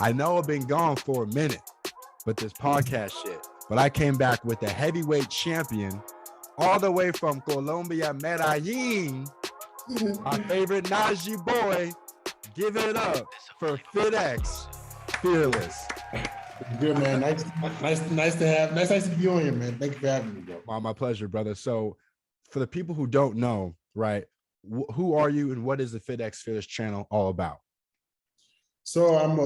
I know I've been gone for a minute, but this podcast shit. But I came back with the heavyweight champion, all the way from Colombia, Medellin. My favorite Najee boy. Give it up for FitX Fearless. Good, man. Nice to be on here, man. Thank you for having me, bro. My pleasure, brother. So for the people who don't know, right, who are you and what is the FitX Fearless channel all about? So I'm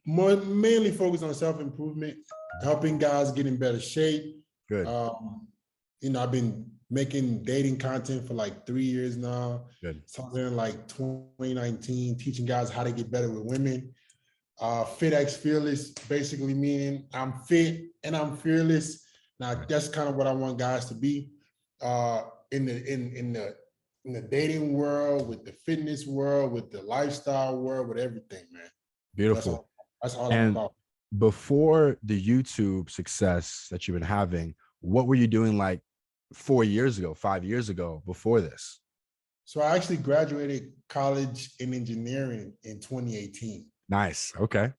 mainly focused on self-improvement, helping guys get in better shape. Good. I've been making dating content for like 3 years now. Good. Started in like 2019, teaching guys how to get better with women. FitX Fearless, basically meaning I'm fit and I'm fearless. Now that's kind of what I want guys to be in the dating world, with the fitness world, with the lifestyle world, with everything, man. Beautiful. That's all I'm about. Before the YouTube success that you've been having, what were you doing like 4 years ago, 5 years ago before this? So I actually graduated college in engineering in 2018. Nice. Okay.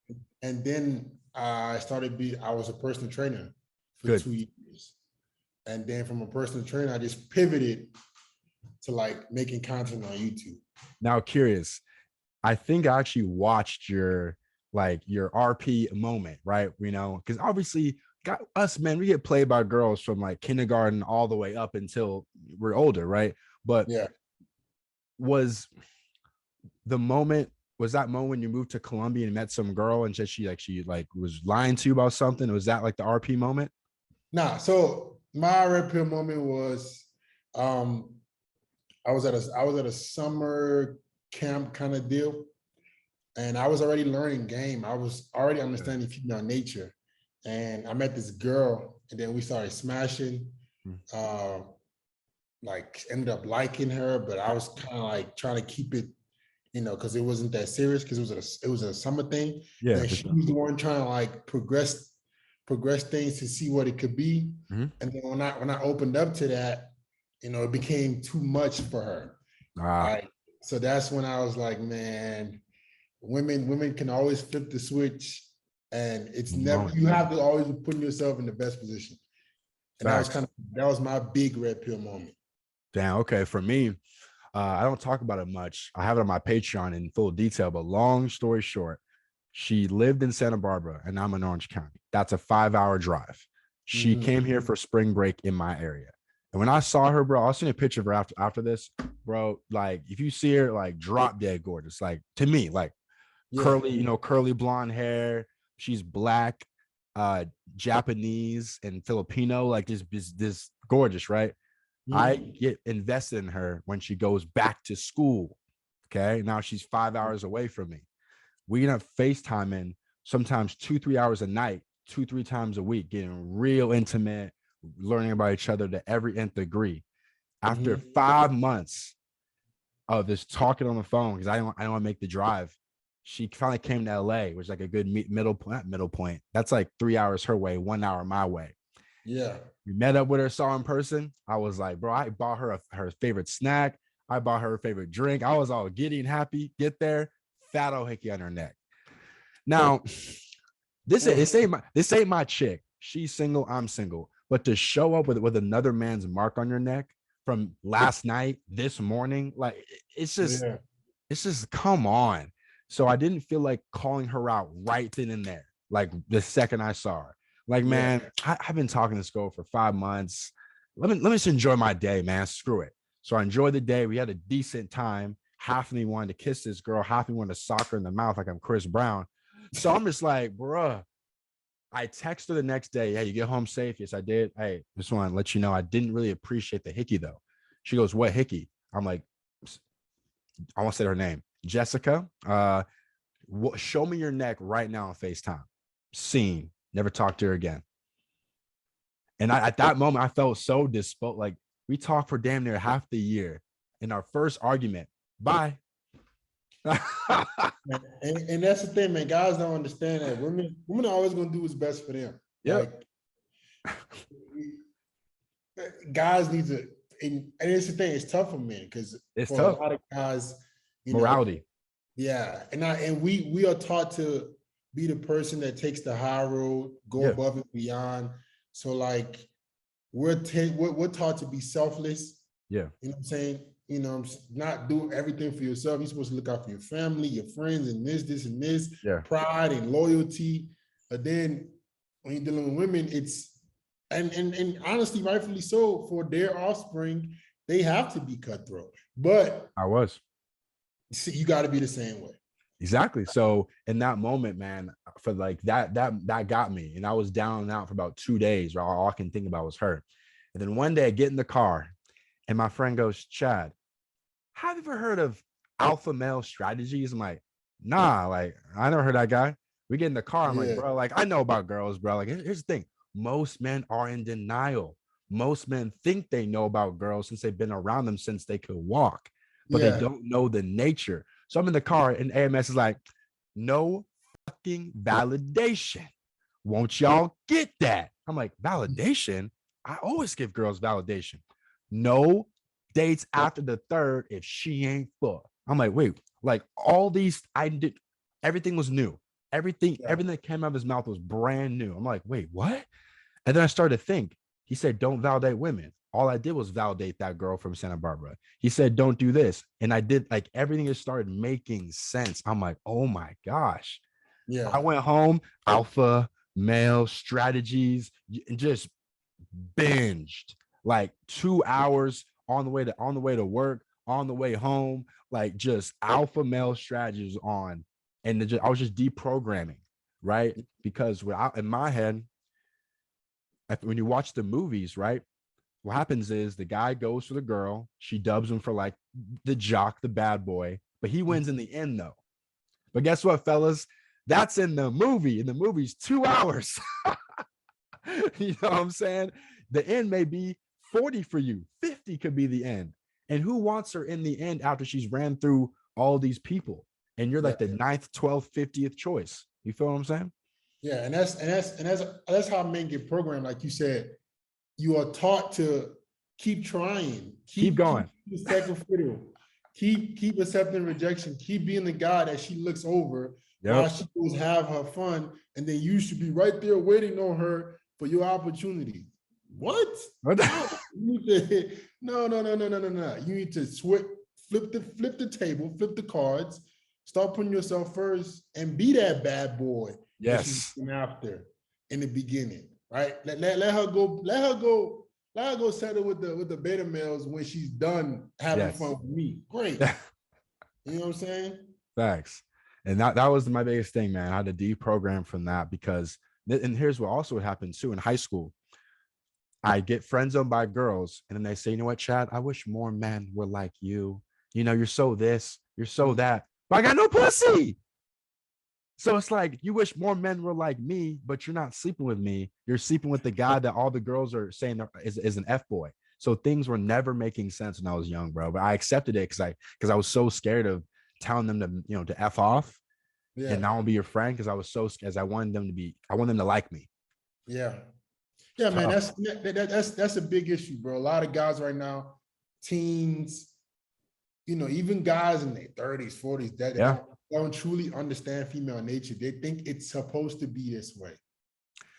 And then I was a personal trainer for Good. 2 years. And then from a personal trainer, I just pivoted to like making content on YouTube. Now, curious, I think I actually watched your RP moment, right? Because obviously got us, man, we get played by girls from like kindergarten all the way up until we're older, right? But yeah, was that moment when you moved to Colombia and met some girl and said she was lying to you about something? Was that like the RP moment? Nah. So my RP moment was, I was at a summer camp kind of deal, and I was already learning game. I was already understanding female nature, and I met this girl, and then we started smashing. Ended up liking her, but I was kind of like trying to keep it, because it wasn't that serious, because it was a summer thing. Yeah, and she was the one trying to like progress things to see what it could be. Mm-hmm. And then when I opened up to that, it became too much for her. Right? So that's when I was like, man, women can always flip the switch, and it's never, you have to always put yourself in the best position. And that was my big red pill moment. Damn. Okay. For me, I don't talk about it much. I have it on my Patreon in full detail, but long story short, she lived in Santa Barbara and I'm in Orange County. That's a 5-hour drive. She came here for spring break in my area. And when I saw her, bro, I'll send a picture of her after this, bro. Like, if you see her, like, drop dead gorgeous. Like, to me, like, curly blonde hair. She's black, Japanese, and Filipino. Like, this gorgeous, right? I get invested in her when she goes back to school. Okay. Now she's 5 hours away from me. We end up FaceTiming sometimes 2-3 hours a night, 2-3 times a week, getting real intimate, learning about each other to every nth degree. After 5 months of this talking on the phone, because I don't want to make the drive, she finally came to LA, which is like a good middle point. That's like 3 hours her way, 1 hour my way. Yeah. We met up with her, saw in person. I was like, bro, I bought her her favorite snack. I bought her favorite drink. I was all giddy and happy. Get there, fat old hickey on her neck. Now, this ain't my chick. She's single, I'm single. But to show up with another man's mark on your neck from last night, this morning, like it's just come on. So I didn't feel like calling her out right then and there, like the second I saw her. Like, man, I've been talking to this girl for 5 months. Let me just enjoy my day, man. Screw it. So I enjoyed the day. We had a decent time. Half of me wanted to kiss this girl. Half of me wanted to sock her in the mouth like I'm Chris Brown. So I'm just like, bruh. I text her the next day. Hey, you get home safe? Yes, I did. Hey, just want to let you know I didn't really appreciate the hickey, though. She goes, what hickey? I'm like, I won't say her name. Jessica, show me your neck right now on FaceTime. Seen. Never talked to her again. And at that moment, I felt so disposed. Like, we talked for damn near half the year. In our first argument, bye. and that's the thing, man. Guys don't understand that women are always gonna do what's best for them. Yeah. Like, guys need to, and it's the thing. It's tough for men because it's for tough. A lot of guys, morality. And we are taught to be the person that takes the high road, go Yeah. above and beyond. So like we're taught to be selfless. Yeah. You know what I'm saying? You know, not do everything for yourself. You're supposed to look out for your family, your friends, and this, and this, Yeah. pride and loyalty. But then when you're dealing with women, it's and honestly, rightfully so, for their offspring, they have to be cutthroat. But I was. see, you got to be the same way. Exactly. So in that moment, man, for like that got me. And I was down and out for about 2 days, where all I can think about was her. And then one day I get in the car and my friend goes, Chad, have you ever heard of alpha male strategies? I'm like, nah, like I never heard that guy. We get in the car. I'm like, Yeah, bro, like I know about girls, bro. Like, here's the thing. Most men are in denial. Most men think they know about girls since they've been around them since they could walk, but they yeah, don't know the nature. So I'm in the car and AMS is like, no fucking validation. Won't y'all get that? I'm like, validation? I always give girls validation. No dates after the third if she ain't full. I'm like, wait, like all these, I did, everything was new. yeah, Everything that came out of his mouth was brand new. I'm like, wait, what? And then I started to think. He said, don't validate women. All I did was validate that girl from Santa Barbara. He said, don't do this. And I did, like everything just started making sense. I'm like, oh my gosh. yeah, I went home, alpha male strategies, and just binged like 2 hours on the way to work, on the way home, like just alpha male strategies on. And I was just deprogramming, right? Because in my head, when you watch the movies, right? What happens is the guy goes for the girl, she dubs him for like the jock, the bad boy, but he wins in the end though. But guess what, fellas? That's in the movie. In the movie's 2 hours. You know what I'm saying? The end may be 40 for you, 50 could be the end. And who wants her in the end after she's ran through all these people? And you're yeah, like the ninth, 12th, 50th choice. You feel what I'm saying? yeah. And that's how men get programmed. Like you said, you are taught to keep trying, Keep keep going. sacrificial, keep accepting rejection, keep being the guy that she looks over while Yep. she goes have her fun, and then you should be right there waiting on her for your opportunity. What? No, you need to, no. You need to flip the table, flip the cards, start putting yourself first, and be that bad boy that she's Yes. going after in the beginning, right? Let her go. Let her go settle with the beta males when she's done having Yes. fun with me. Great. You know what I'm saying? Facts. And that was my biggest thing, man. I had to deprogram from that because, and here's what also happened too in high school. I get friend zoned by girls, and then they say, you know what, Chad, I wish more men were like you. You know, you're so this, you're so that, but I got no pussy. So it's like you wish more men were like me, but you're not sleeping with me. You're sleeping with the guy that all the girls are saying is an F boy. So things were never making sense when I was young, bro. But I accepted it because I was so scared of telling them to F off and Yeah, not be your friend because I was so scared. I wanted them to like me. yeah, It's yeah, man. tough. That's a big issue, bro. A lot of guys right now, teens, even guys in their 30s, 40s, that they Yeah. don't truly understand female nature. They think it's supposed to be this way.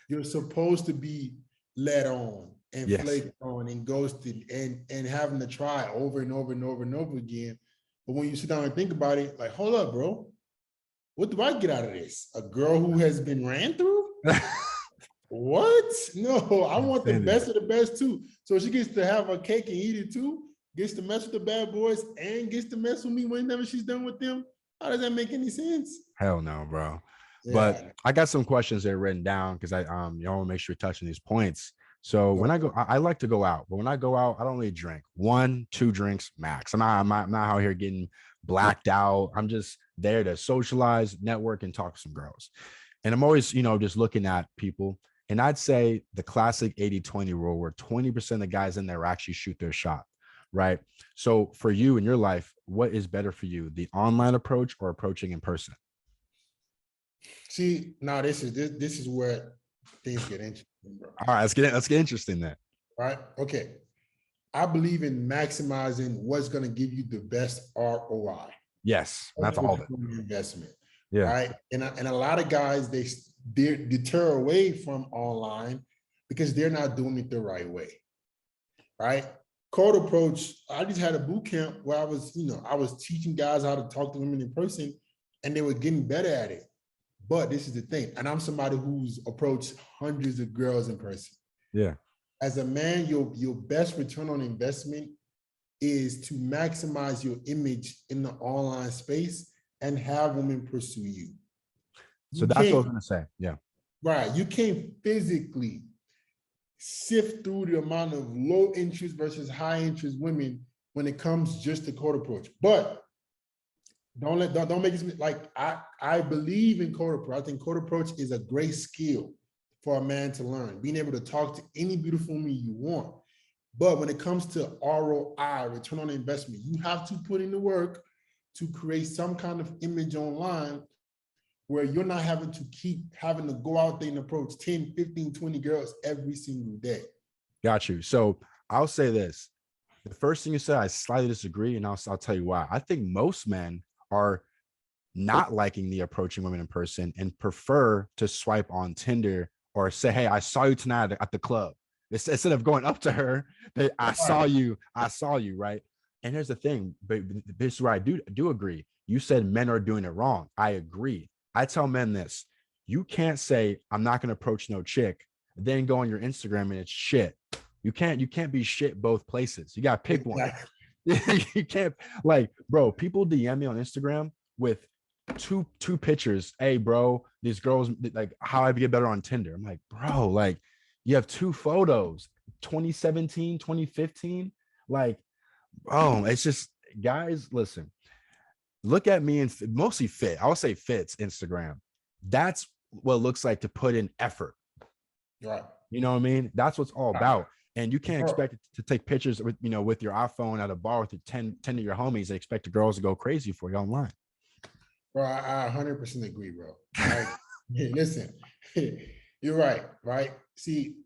You're supposed to be led on and Yes. flaked on and ghosted and having to try over and over and over and over again. But when you sit down and think about it, like, hold up, bro. What do I get out of this? A girl who has been ran through? What? No, I want the Insanity. best of the best too. So she gets to have her cake and eat it too, gets to mess with the bad boys, and gets to mess with me whenever she's done with them. How does that make any sense? Hell no, bro. But Yeah. I got some questions there written down because I want to make sure we're touching these points. So when I go, I like to go out, but when I go out, I don't really drink. 1, 2 drinks max. I'm not out here getting blacked out. I'm just there to socialize, network, and talk to some girls. And I'm always, just looking at people. And I'd say the classic 80-20 rule where 20% of the guys in there actually shoot their shot. Right. So for you in your life, what is better for you, the online approach or approaching in person? See, now this is where things get interesting, bro. All right, let's get interesting then. Right? Okay. I believe in maximizing what's going to give you the best ROI. Yes, that's all of it. Investment. Yeah. right? And a lot of guys they deter away from online because they're not doing it the right way, right? Cold approach. I just had a boot camp where I was teaching guys how to talk to women in person, and they were getting better at it. But this is the thing, and I'm somebody who's approached hundreds of girls in person. Yeah. As a man, your best return on investment is to maximize your image in the online space and have women pursue you. So You that's what I was can't, gonna say. Yeah. right? You can't physically sift through the amount of low interest versus high interest women when it comes just to code approach. But don't make it like I believe in code approach. I think code approach is a great skill for a man to learn, being able to talk to any beautiful woman you want. But when it comes to ROI, return on investment, you have to put in the work to create some kind of image online where you're not having to keep having to go out there and approach 10, 15, 20 girls every single day. Got you. So I'll say this. The first thing you said, I slightly disagree, and I'll tell you why. I think most men are not liking the approaching women in person and prefer to swipe on Tinder or say, "Hey, I saw you tonight at the club." Instead of going up to her, I saw you, right? And here's the thing, but this is where I do agree. You said men are doing it wrong. I agree. I tell men this: you can't say I'm not going to approach no chick, then go on your Instagram and it's shit. You can't be shit both places. You got to pick one. You can't, like, bro, people DM me on Instagram with two pictures. Hey, bro, these girls, like, how I get better on Tinder. I'm like, bro, like, you have two photos, 2017, 2015. Like, oh, it's just, guys, listen, look at me and mostly fit. I would say fits Instagram. That's what it looks like to put in effort. Right. You know what I mean? That's what it's all about. And you can't expect to take pictures with, with your iPhone at a bar with your 10 of your homies and expect the girls to go crazy for you online. Bro, I 100% agree, bro. Like, listen, you're right, right? See,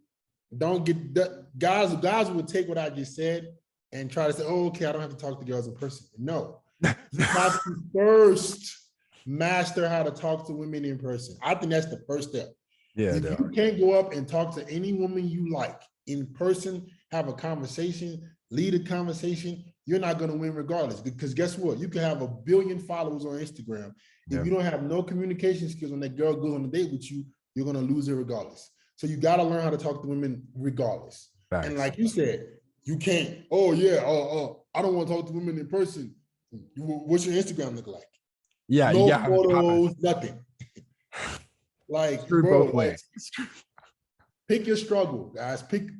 don't get guys will take what I just said and try to say, oh, okay, I don't have to talk to girls in person. No, you have to first master how to talk to women in person. I think that's the first step. Yeah, if you can't go up and talk to any woman you like in person, have a conversation, lead a conversation, you're not going to win regardless. Because guess what? You can have 1 billion followers on Instagram. If you don't have no communication skills when that girl goes on a date with you, you're going to lose it regardless. So you got to learn how to talk to women regardless. Facts. And like you said, you can't, I don't want to talk to women in person. What's your Instagram look like? Yeah, no photos, nothing. Like, bro, both ways. Pick your struggle, guys. Pick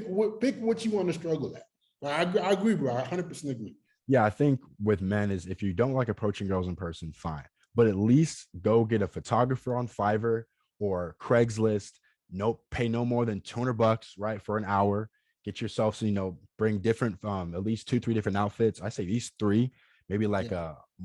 what you want to struggle at. I agree, bro. I 100% agree. Yeah, I think with men is if you don't like approaching girls in person, fine. But at least go get a photographer on Fiverr or Craigslist. Pay no more than $200, right, for an hour. Get yourself, bring different, at least 2-3 different outfits. I say these 3, maybe like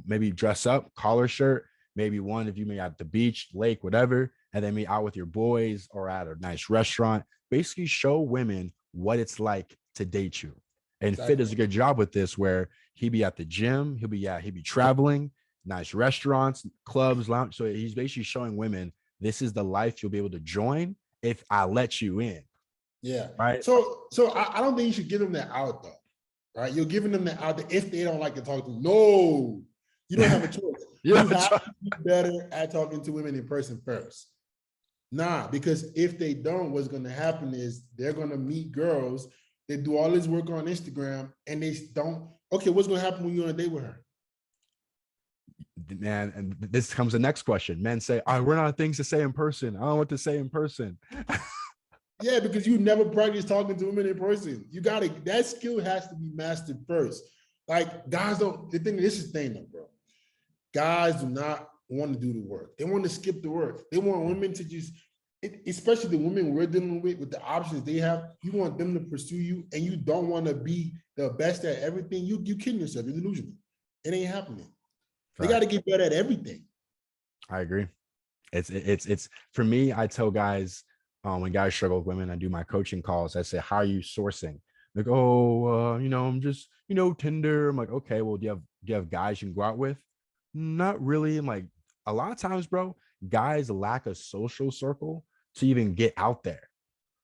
maybe dress up, collar shirt, maybe one if you may at the beach, lake, whatever, and then meet out with your boys or at a nice restaurant. Basically show women what it's like to date you. And exactly. Fit does a good job with this, where he be at the gym, he'll be traveling, nice restaurants, clubs, lounge. So he's basically showing women this is the life you'll be able to join if I let you in. Yeah. Right. So I don't think you should give them that out though. Right. You're giving them that out that if they don't like to talk to them. No, you don't have a choice. You have to be better at talking to women in person first. Nah, because if they don't, what's going to happen is they're going to meet girls. They do all this work on Instagram and they don't. Okay, what's going to happen when you're on a date with her? Man, and this comes the next question. Men say, "Oh, we're not things to say in person. I don't know what to say in person." Yeah, because you never practice talking to women in person. You got to, that skill has to be mastered first. Like, guys don't, this is the thing though, bro. Guys do not want to do the work. They want to skip the work. They want women to just, especially the women we're dealing with the options they have, you want them to pursue you and you don't want to be the best at everything. You kidding yourself. You're delusional. It ain't happening. They got to get better at everything. I agree. It's for me, I tell guys, when guys struggle with women, I do my coaching calls. I say, how are you sourcing? Like, I'm just, Tinder. I'm like, okay, well, do you have guys you can go out with? Not really. I'm like, a lot of times, bro, guys lack a social circle to even get out there.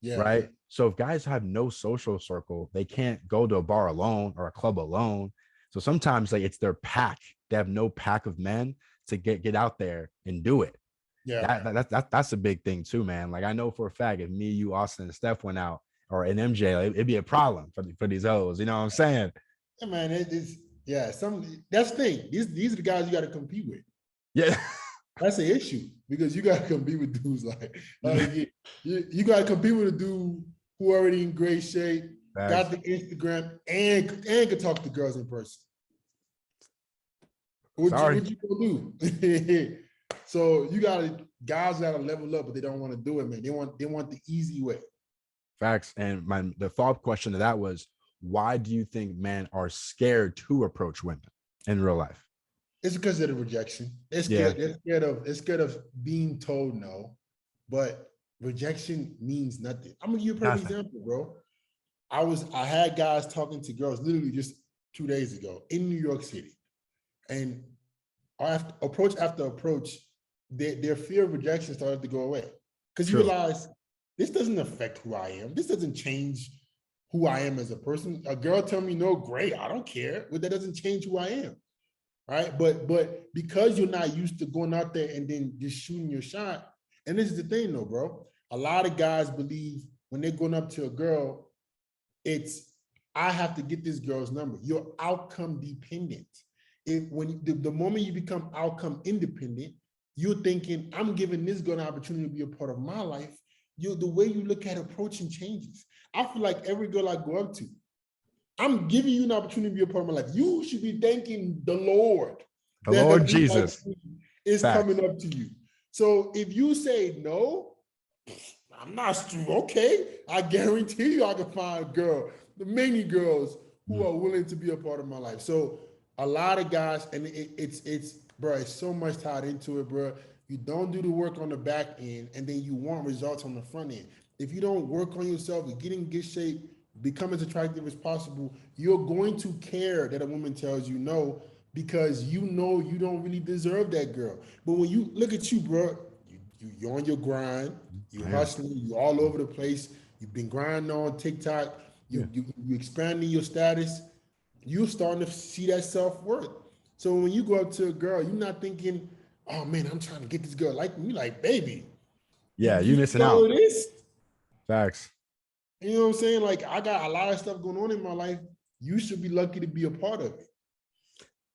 Yeah. Right. So if guys have no social circle, they can't go to a bar alone or a club alone. So sometimes like it's their pack. They have no pack of men to get out there and do it. Yeah. That's a big thing too, man. Like I know for a fact if me, you, Austin, and Steph went out or an MJ, like, it'd be a problem for these hoes. You know what I'm saying? Yeah, man. That's the thing. These are the guys you got to compete with. Yeah. That's the issue because you got to compete with dudes you got to compete with a dude who already in great shape, got the Instagram, and can talk to girls in person. What you gonna do? So you guys gotta level up, but they don't want to do it, man. They want the easy way. Facts. And the follow-up question to that was, why do you think men are scared to approach women in real life? It's because of the rejection. They're scared of being told no, but rejection means nothing. I'm gonna give you a perfect example, bro. I had guys talking to girls literally just 2 days ago in New York City, and approach after approach, their fear of rejection started to go away because you realize this doesn't affect who I am. This doesn't change who I am as a person. A girl tell me no, great, I don't care, but that doesn't change who I am. Right. But because you're not used to going out there and then just shooting your shot. And this is the thing though, bro. A lot of guys believe when they're going up to a girl, it's, I have to get this girl's number. You're outcome dependent. When the moment you become outcome independent, you're thinking, I'm giving this girl an opportunity to be a part of my life. The way you look at approaching changes. I feel like every girl I go up to, I'm giving you an opportunity to be a part of my life. You should be thanking the Lord. The Lord Jesus is coming up to you. So if you say no, I'm not okay. I guarantee you I can find a girl, many girls who are willing to be a part of my life. So a lot of guys, and it's bro, it's so much tied into it, bro. You don't do the work on the back end, and then you want results on the front end. If you don't work on yourself and get in good shape, become as attractive as possible, you're going to care that a woman tells you no because you know you don't really deserve that girl. But when you look at you, bro, you're on your grind, you're hustling, you're all over the place, you've been grinding on TikTok, you expanding your status, you're starting to see that self-worth. So when you go up to a girl, you're not thinking, oh man, I'm trying to get this girl like me, like, baby. Yeah, you missing out. This? Facts. You know what I'm saying? Like, I got a lot of stuff going on in my life. You should be lucky to be a part of it.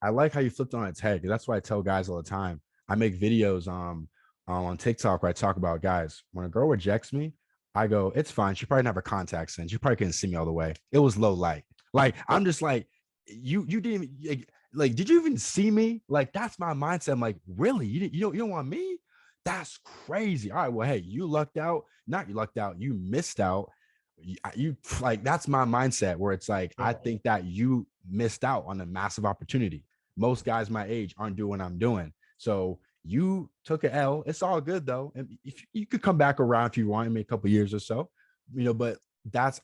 I like how you flipped on its head. That's why I tell guys all the time. I make videos on TikTok where I talk about, guys, when a girl rejects me, I go, it's fine. She probably didn't have her contacts in. She probably couldn't see me all the way. It was low light. Like, I'm just like, you didn't even, like, did you even see me? Like, that's my mindset. I'm like, really? You don't want me? That's crazy. All right, well, hey, you lucked out. Not you lucked out. You missed out. You like, that's my mindset where it's like, I think that you missed out on a massive opportunity. Most guys my age aren't doing what I'm doing. So you took an L. It's all good though. And if you could come back around if you want in a couple of years or so, but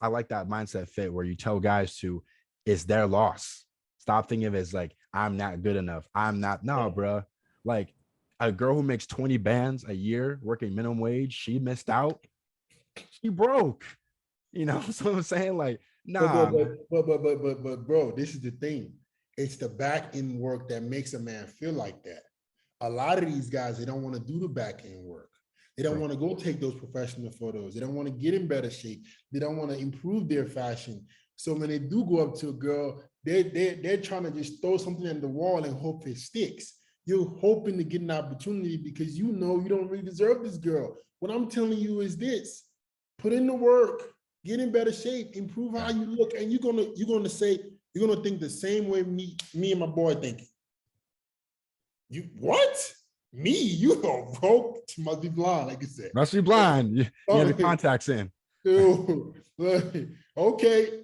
I like that mindset fit where you tell guys to, it's their loss. Stop thinking of it as like, I'm not good enough. I'm not, no, bro. Like a girl who makes 20 bands a year working minimum wage, she missed out. She broke. So I'm saying, like, nah. But bro, this is the thing. It's the back end work that makes a man feel like that. A lot of these guys, they don't want to do the back end work. They don't want to go take those professional photos. They don't want to get in better shape. They don't want to improve their fashion. So when they do go up to a girl, they're trying to just throw something at the wall and hope it sticks. You're hoping to get an opportunity because you know you don't really deserve this girl. What I'm telling you is this: put in the work, get in better shape, improve how you look, and you're gonna think the same way me and my boy thinking. You what? Me? You go broke? Must be blind, like you said. Must be blind. You have your contacts in. Dude, okay.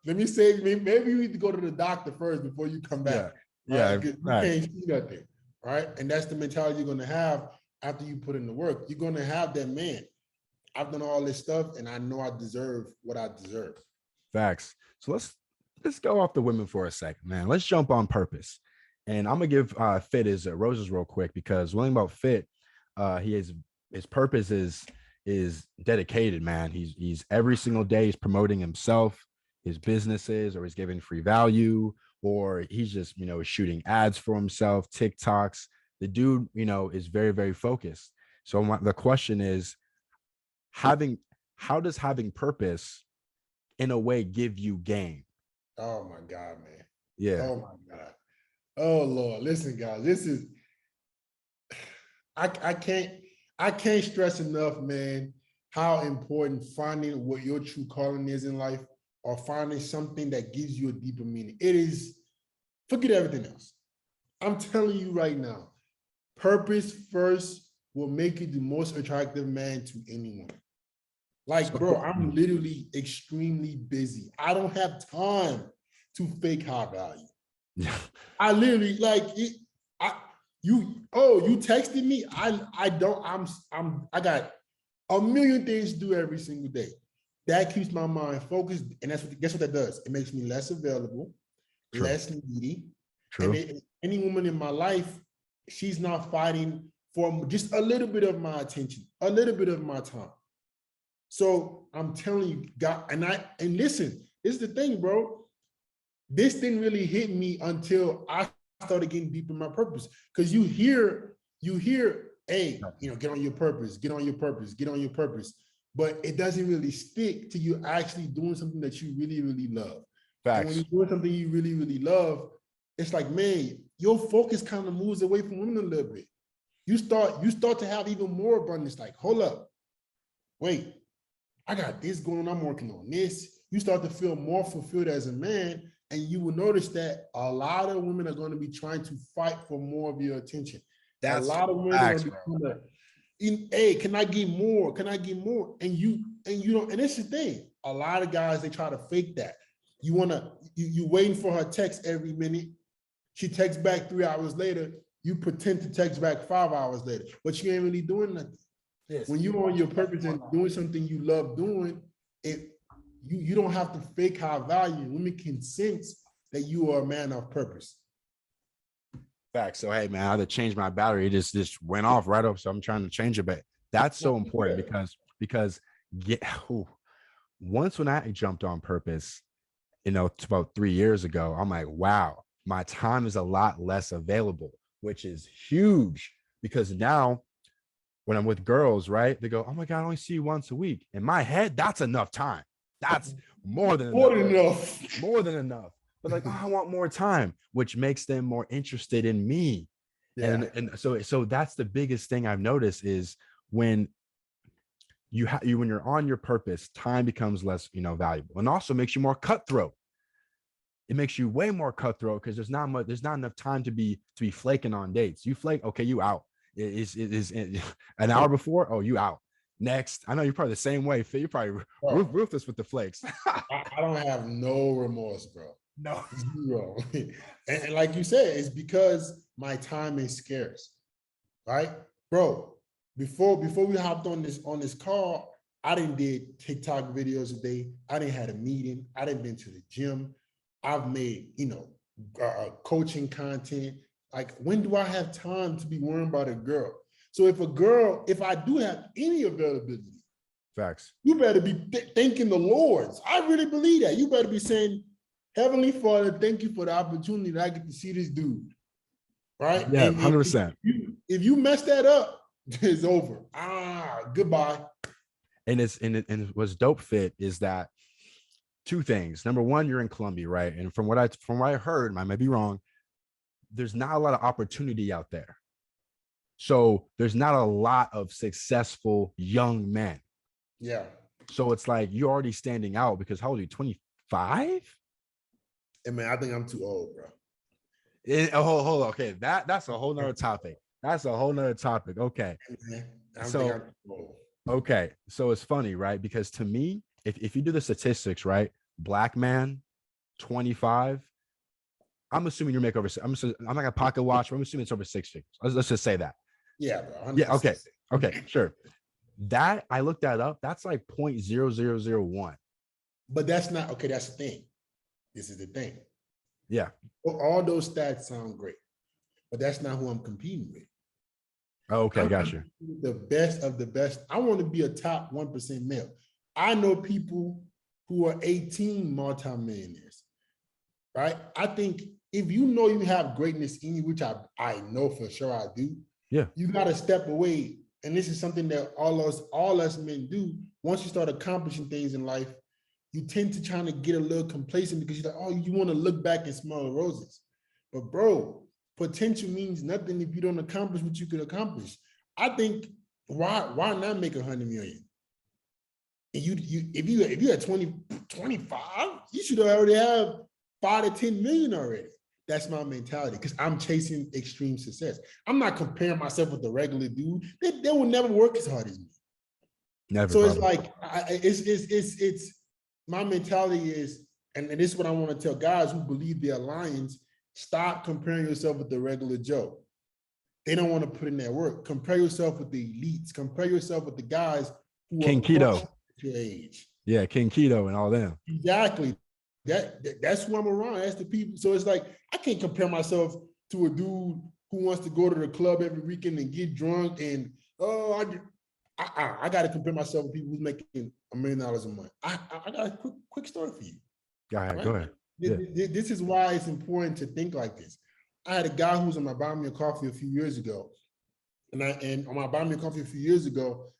Let me say, maybe you need to go to the doctor first before you come back. Yeah. You can't see nothing. Right. And that's the mentality you're gonna have after you put in the work. You're gonna have that, man, I've done all this stuff and I know I deserve what I deserve. Facts. So let's go off the women for a second, man. Let's jump on purpose. And I'm gonna give Fit his roses real quick, because one thing about Fit, he is his purpose is dedicated, man. He's every single day he's promoting himself, his businesses, or he's giving free value, or he's just shooting ads for himself, TikToks. The dude, is very, very focused. So the question is, having how does having purpose in a way give you game? Oh my God, man. Yeah. Oh my God. Oh Lord. Listen, guys, this is I can't stress enough, man, how important finding what your true calling is in life, or finding something that gives you a deeper meaning. It is, forget everything else. I'm telling you right now, purpose first will make you the most attractive man to anyone. Like, bro, I'm literally extremely busy. I don't have time to fake high value. Yeah. I literally like it. You texted me. I don't. I got a million things to do every single day. That keeps my mind focused, and guess what that does? It makes me less available, True. less needy. True. And any woman in my life, she's not fighting for just a little bit of my attention, a little bit of my time. So I'm telling you, God, and listen, this is the thing, bro. This didn't really hit me until I started getting deep in my purpose. Because you hear, hey, get on your purpose, get on your purpose, get on your purpose. But it doesn't really stick to you actually doing something that you really, really love. Facts. And when you're doing something you really, really love, it's like, man, your focus kind of moves away from women a little bit. You start to have even more abundance. Like, hold up, wait, I got this going, I'm working on this. You start to feel more fulfilled as a man, and you will notice that a lot of women are going to be trying to fight for more of your attention. A lot of women are going to be, hey, can I get more? Can I get more? And you don't, and it's the thing. A lot of guys, they try to fake that. You waiting for her text every minute. She texts back 3 hours later. You pretend to text back 5 hours later, but you ain't really doing nothing. Yes. When you're on your purpose and doing something you love doing, you don't have to fake high value. Women can sense that you are a man of purpose. Facts. So hey, man, I had to change my battery. It just went off right up. So I'm trying to change it, but that's so important because once when I jumped on purpose, it's about 3 years ago, I'm like, wow, my time is a lot less available, which is huge, because now when I'm with girls, right, they go, oh my God, I only see you once a week. In my head, that's enough time. That's more than enough. More than enough. But like, oh, I want more time, which makes them more interested in me. Yeah. And so that's the biggest thing I've noticed is when when you're on your purpose, time becomes less, valuable, and also makes you more cutthroat. It makes you way more cutthroat because there's not enough time to be flaking on dates. You flake, okay, you out. It is an hour before, oh, you out. Next, I know you're probably the same way. You're probably ruthless with the flakes. I don't have no remorse, bro. No. Zero. And like you said, it's because my time is scarce, right? Bro, before we hopped on this call, I didn't did TikTok videos a day. I didn't had a meeting. I didn't been to the gym. I've made, coaching content. Like, when do I have time to be worrying about a girl? So if I do have any availability, facts, you better be thanking the Lord. I really believe that. You better be saying, Heavenly Father, thank you for the opportunity that I get to see this dude. Right? Yeah, 100%. If you mess that up, it's over. Goodbye. And what's dope, Fit, is that two things. Number one, you're in Columbia, right? And from what I heard, I may be wrong, there's not a lot of opportunity out there. So there's not a lot of successful young men. Yeah. So it's like you're already standing out because how old are you? 25? I mean, I think I'm too old, bro. Hold on. Okay, that's a whole nother topic. That's a whole nother topic. Okay. Okay. So it's funny, right? Because to me, if you do the statistics, right? Black man, 25. I'm assuming you make over. I'm not gonna pocket watch, but I'm assuming it's over 6 figures. Let's just say that. Yeah, bro. Yeah. Okay. Sure. That I looked that up. That's like 0.0001. But that's not okay. That's the thing. This is the thing. Yeah. Well, all those stats sound great. but that's not who I'm competing with. Okay, I'm got you. the best of the best. I want to be a top 1% male. I know people who are 18 multimillionaires, right? I think if you know you have greatness in you, which I know for sure I do, Yeah. you got to step away. And this is something that all us men do. Once you start accomplishing things in life, you tend to try to get a little complacent because you're like, oh, you want to look back and smell the roses. But bro, potential means nothing if you don't accomplish what you could accomplish. I think why not make 100 million? And if you had 25, you should already have 5 to 10 million already. That's my mentality because I'm chasing extreme success. I'm not comparing myself with the regular dude. They will never work as hard as me. Never. So Probably. it's like it's my mentality is, and this is what I want to tell guys who believe they're lions. Stop comparing yourself with the regular Joe. They don't want to put in that work. Compare yourself with the elites. Compare yourself with the guys who King are Keto. your age. Yeah, King Keto and all them. Exactly. That's who I'm around. That's the people. So it's like I can't compare myself to a dude who wants to go to the club every weekend and get drunk and I got to compare myself with people who's making $1 million a month. I got a quick story for you. Go ahead. Right? Go ahead. Yeah. This is why it's important to think like this. I had a guy who was on my Buy Me a Coffee a few years ago. And on my Buy Me a Coffee a few years ago,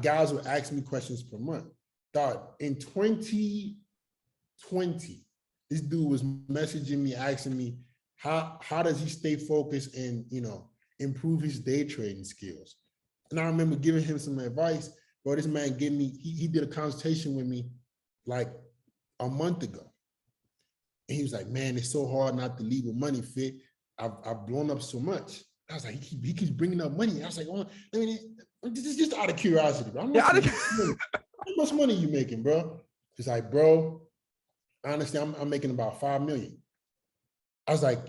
guys would ask me questions per month. Dog, in 2020, this dude was messaging me, asking me, how does he stay focused and, improve his day trading skills? And I remember giving him some advice. Bro, this man gave me, he did a consultation with me like a month ago. And he was like, man, it's so hard not to leave with money, Fit. I've blown up so much. I was like, he keeps bringing up money. I was like, oh, I mean, this is just out of curiosity, bro. How much money you making, bro? He's like, bro, honestly, I'm making about 5 million. I was like,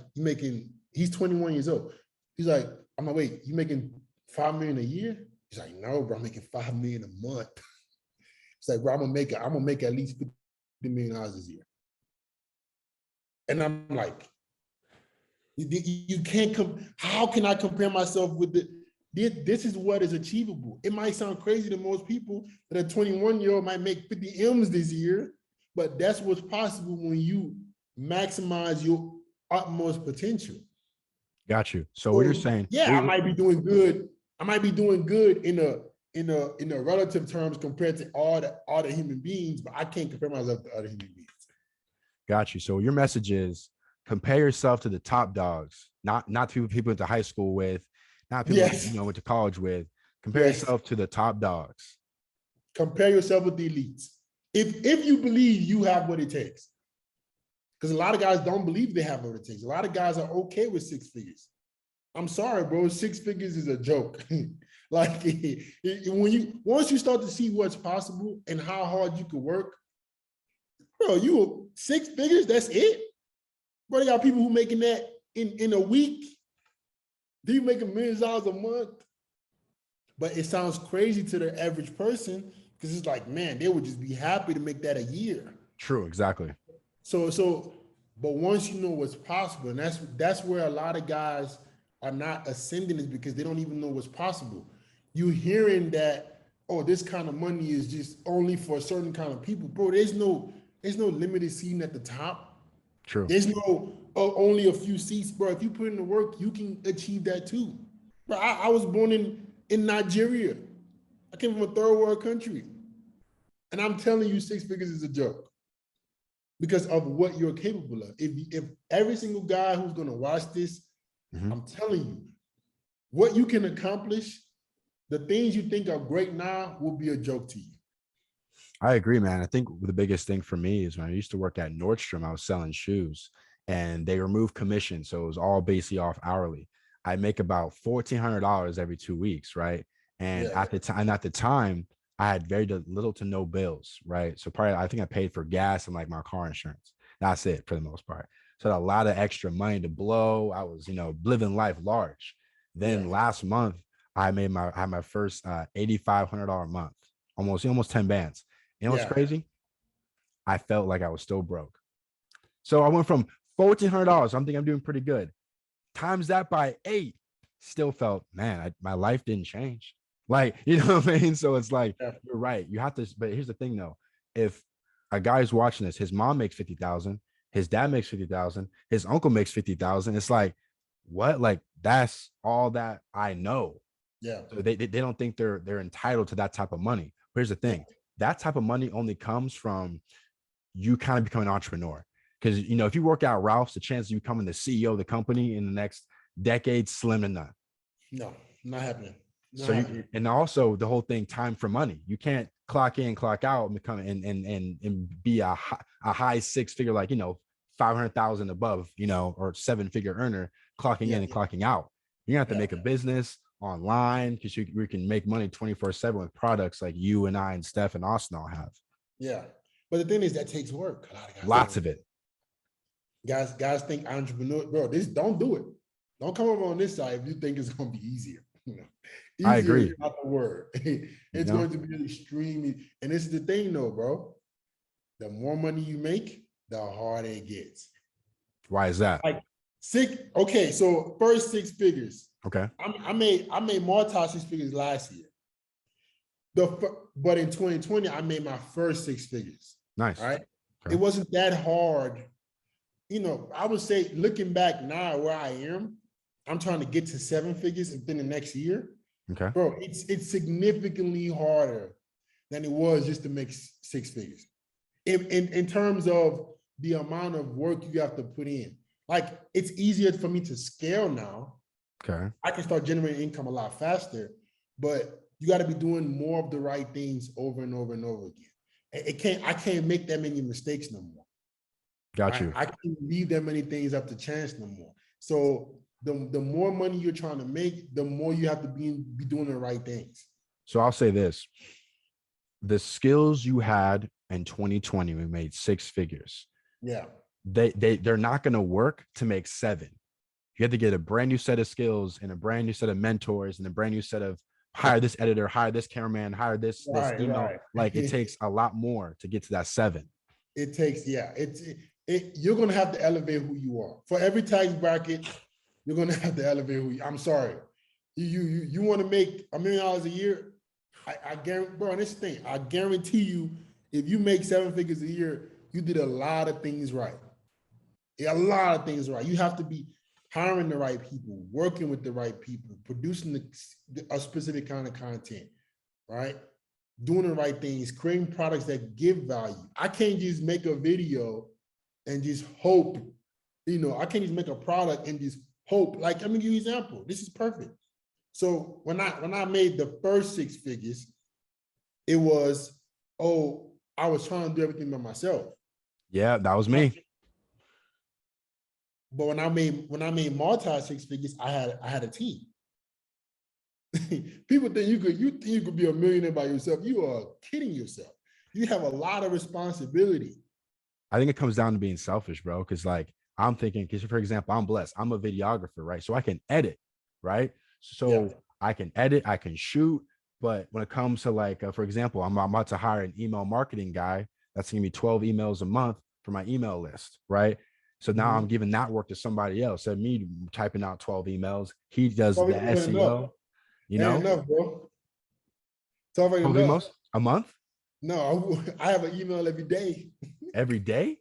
he's 21 years old. He's like, I'm like, wait, you making 5 million a year? He's like, no, bro, I'm making 5 million a month. It's like, bro, I'm gonna make at least $50 million this year. And I'm like, you can't how can I compare myself with this is what is achievable. It might sound crazy to most people that a 21-year-old might make 50 M's this year, but that's what's possible when you maximize your utmost potential. Got you. So what you're saying? Yeah, I might be doing good. I might be doing good in a relative terms compared to all the human beings, but I can't compare myself to other human beings. Got you. So your message is compare yourself to the top dogs, not to people went to high school with, not people went to college with. Compare yourself to the top dogs. Compare yourself with the elites. If you believe you have what it takes, because a lot of guys don't believe they have what it takes. A lot of guys are okay with 6 figures. I'm sorry, bro. 6 figures is a joke. Like once you start to see what's possible and how hard you can work, bro, 6 figures, that's it. Bro, they got people who making that in a week. Do you make $1 million a month? But it sounds crazy to the average person because it's like, man, they would just be happy to make that a year. True, exactly. But once you know what's possible, and that's where a lot of guys are not ascending, is because they don't even know what's possible. You hearing that, oh, this kind of money is just only for a certain kind of people, bro. There's no limited seating at the top. True. There's no only a few seats, bro. If you put in the work, you can achieve that too. Bro, I was born in Nigeria. I came from a third world country. And I'm telling you, 6 figures is a joke because of what you're capable of. If every single guy who's going to watch this, I'm telling you, what you can accomplish, the things you think are great now will be a joke to you. I agree, man. I think the biggest thing for me is when I used to work at Nordstrom, I was selling shoes and they removed commission. So it was all basically off hourly. I make about $1,400 every 2 weeks, right? And at the time, I had very little to no bills, right? So probably I think I paid for gas and like my car insurance. That's it for the most part. So a lot of extra money to blow. I was, living life large. Then last month, I had my first $8,500 a month, almost 10 bands. You know what's crazy? I felt like I was still broke. So I went from $1,400. I'm thinking I'm doing pretty good. times that by 8, still felt, man, my life didn't change. Like, you know what I mean? So it's like, Yeah. you're right. You have to, but here's the thing though. If a guy's watching this, his mom makes 50,000, his dad makes 50,000, his uncle makes 50,000. It's like, what? Like, that's all that I know. Yeah. So they don't think they're entitled to that type of money. But here's the thing, that type of money only comes from you kind of become an entrepreneur. Because, if you work out Ralph's, the chance of you becoming the CEO of the company in the next decade, slim to none. No, not happening. Not So happening. and also the whole thing, time for money. You can't clock in, clock out, and become and be a high 6-figure, like 500,000 above, or 7-figure earner, clocking in and clocking out. You're gonna have to make a business online, because you can make money 24/7 with products like you and I and Steph and Austin all have. Yeah. But the thing is, that takes work. A lot of guys Lots of it. Guys think entrepreneur, bro. Don't do it. Don't come over on this side if you think it's going to be easier. I Easier agree. is not the word. It's going to be extremely. And this is the thing, though, bro. The more money you make, the harder it gets. Why is that? Like okay, so first 6 figures. Okay. I made multi 6 figures last year. But in 2020, I made my first 6 figures. Nice. Right. Okay. It wasn't that hard. I would say, looking back now where I am, I'm trying to get to 7 figures within the next year. Okay. Bro, it's significantly harder than it was just to make 6 figures. In terms of the amount of work you have to put in. Like, it's easier for me to scale now. Okay. I can start generating income a lot faster, but you got to be doing more of the right things over and over and over again. I can't make that many mistakes no more. Got you. I can't leave that many things up to chance no more. So the more money you're trying to make, the more you have to be doing the right things. So I'll say this. The skills you had in 2020, we made 6 figures. Yeah. They're not going to work to make 7. You have to get a brand new set of skills and a brand new set of mentors and a brand new set of hire this editor, hire this cameraman, hire this email. Right. Like, it takes a lot more to get to that 7. It takes, you're going to have to elevate who you are. For every tax bracket, you're going to have to elevate who you are. I'm sorry. You want to make $1 million a year? I guarantee, bro, and this thing, I guarantee you, if you make 7 figures a year, you did a lot of things right. A lot of things right. You have to be hiring the right people, working with the right people, producing a specific kind of content, right? Doing the right things, creating products that give value. I can't just make a video and just hope, I can't just make a product and just hope. Like, I'm gonna give you an example. This is perfect. So when I made the first 6 figures, it was, I was trying to do everything by myself. Yeah, that was me. But when I made multi 6 figures, I had a team. People think you could be a millionaire by yourself. You are kidding yourself. You have a lot of responsibility. I think it comes down to being selfish, bro. Because, like, I'm thinking, because, for example, I'm blessed. I'm a videographer, right? So I can edit, right? So I can edit, I can shoot. But when it comes to, like, for example, I'm about to hire an email marketing guy that's gonna be 12 emails a month for my email list, right? So now I'm giving that work to somebody else. So me typing out 12 emails, he does the SEO. Enough, bro. It's already 12 enough. emails a month? No, I have an email every day. Every day?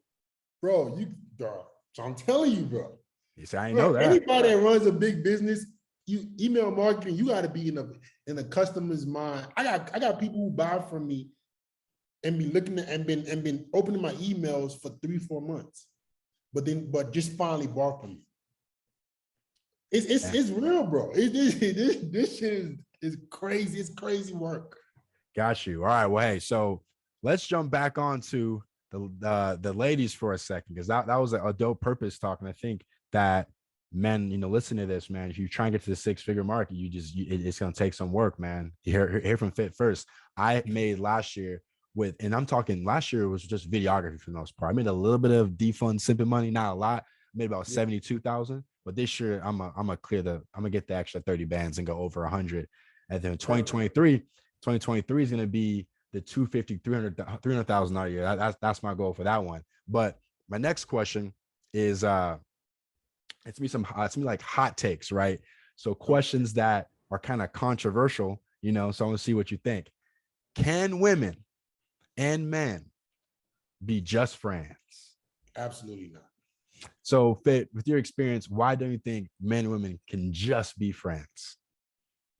Bro, so I'm telling you, bro. You say, I know that. Anybody that runs a big business, email marketing, you got to be in a customer's mind. I got people who buy from me and be looking at and been opening my emails for 3-4 months, but just finally bought from me. It's real, bro. This shit is crazy. It's crazy work. Got you. All right. Well, hey, so let's jump back onto the ladies for a second, because that was a dope purpose talk. And I think that men, listen to this, man. If you try and get to the 6-figure mark, it's gonna take some work, man. Hear from Fit first. I made last year and I'm talking last year was just videography for the most part. I made a little bit of defund simping money, not a lot. I made about 72,000. But this year I'm gonna get the extra 30 bands and go over 100. And then 2023 is gonna be the 250, 300,000 a year. That's my goal for that one. But my next question is it's me like hot takes, right? So questions that are kind of controversial, you know. So I want to see what you think. Can women and men be just friends? Absolutely not. So, Fit, with your experience, why don't you think men and women can just be friends?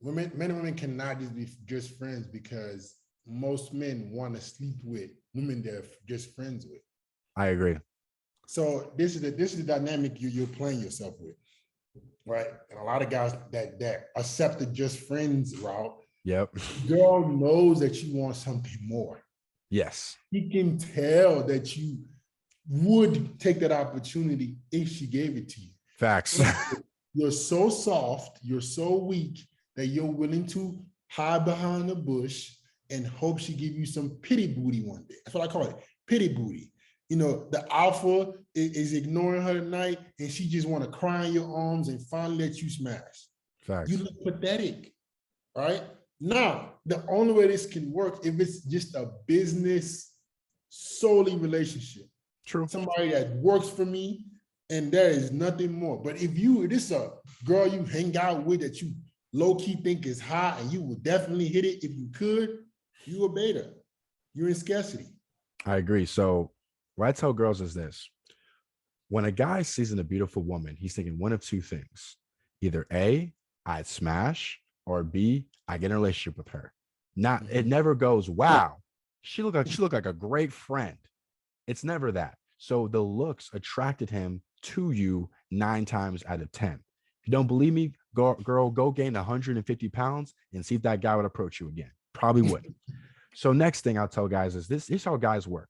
Men and women cannot just be just friends because most men want to sleep with women they're just friends with. I agree. So this is the dynamic you're playing yourself with, right? And a lot of guys that accept the just friends route, Yep. girl knows that you want something more. Yes. He can tell that you would take that opportunity if she gave it to you. Facts. You're so soft, you're so weak that you're willing to hide behind the bush and hope she give you some pity booty one day. That's what I call it, pity booty. You know, the alpha is ignoring her tonight and she just want to cry in your arms and finally let you smash. Facts. You look pathetic, right? Now, the only way this can work if it's just a business solely relationship. True. Somebody that works for me and there is nothing more. But if this a girl you hang out with that you low-key think is hot and you would definitely hit it if you could, you a beta. You're in scarcity. I agree. So what I tell girls is this. When a guy sees in a beautiful woman, he's thinking one of two things. Either A, I'd smash, or B, I get in a relationship with her. Not it never goes, wow, she looked like a great friend. It's never that. So the looks attracted him to you 9 times out of 10. If you don't believe me, girl, go gain 150 pounds and see if that guy would approach you again. Probably wouldn't. So next thing I'll tell guys is this is how guys work.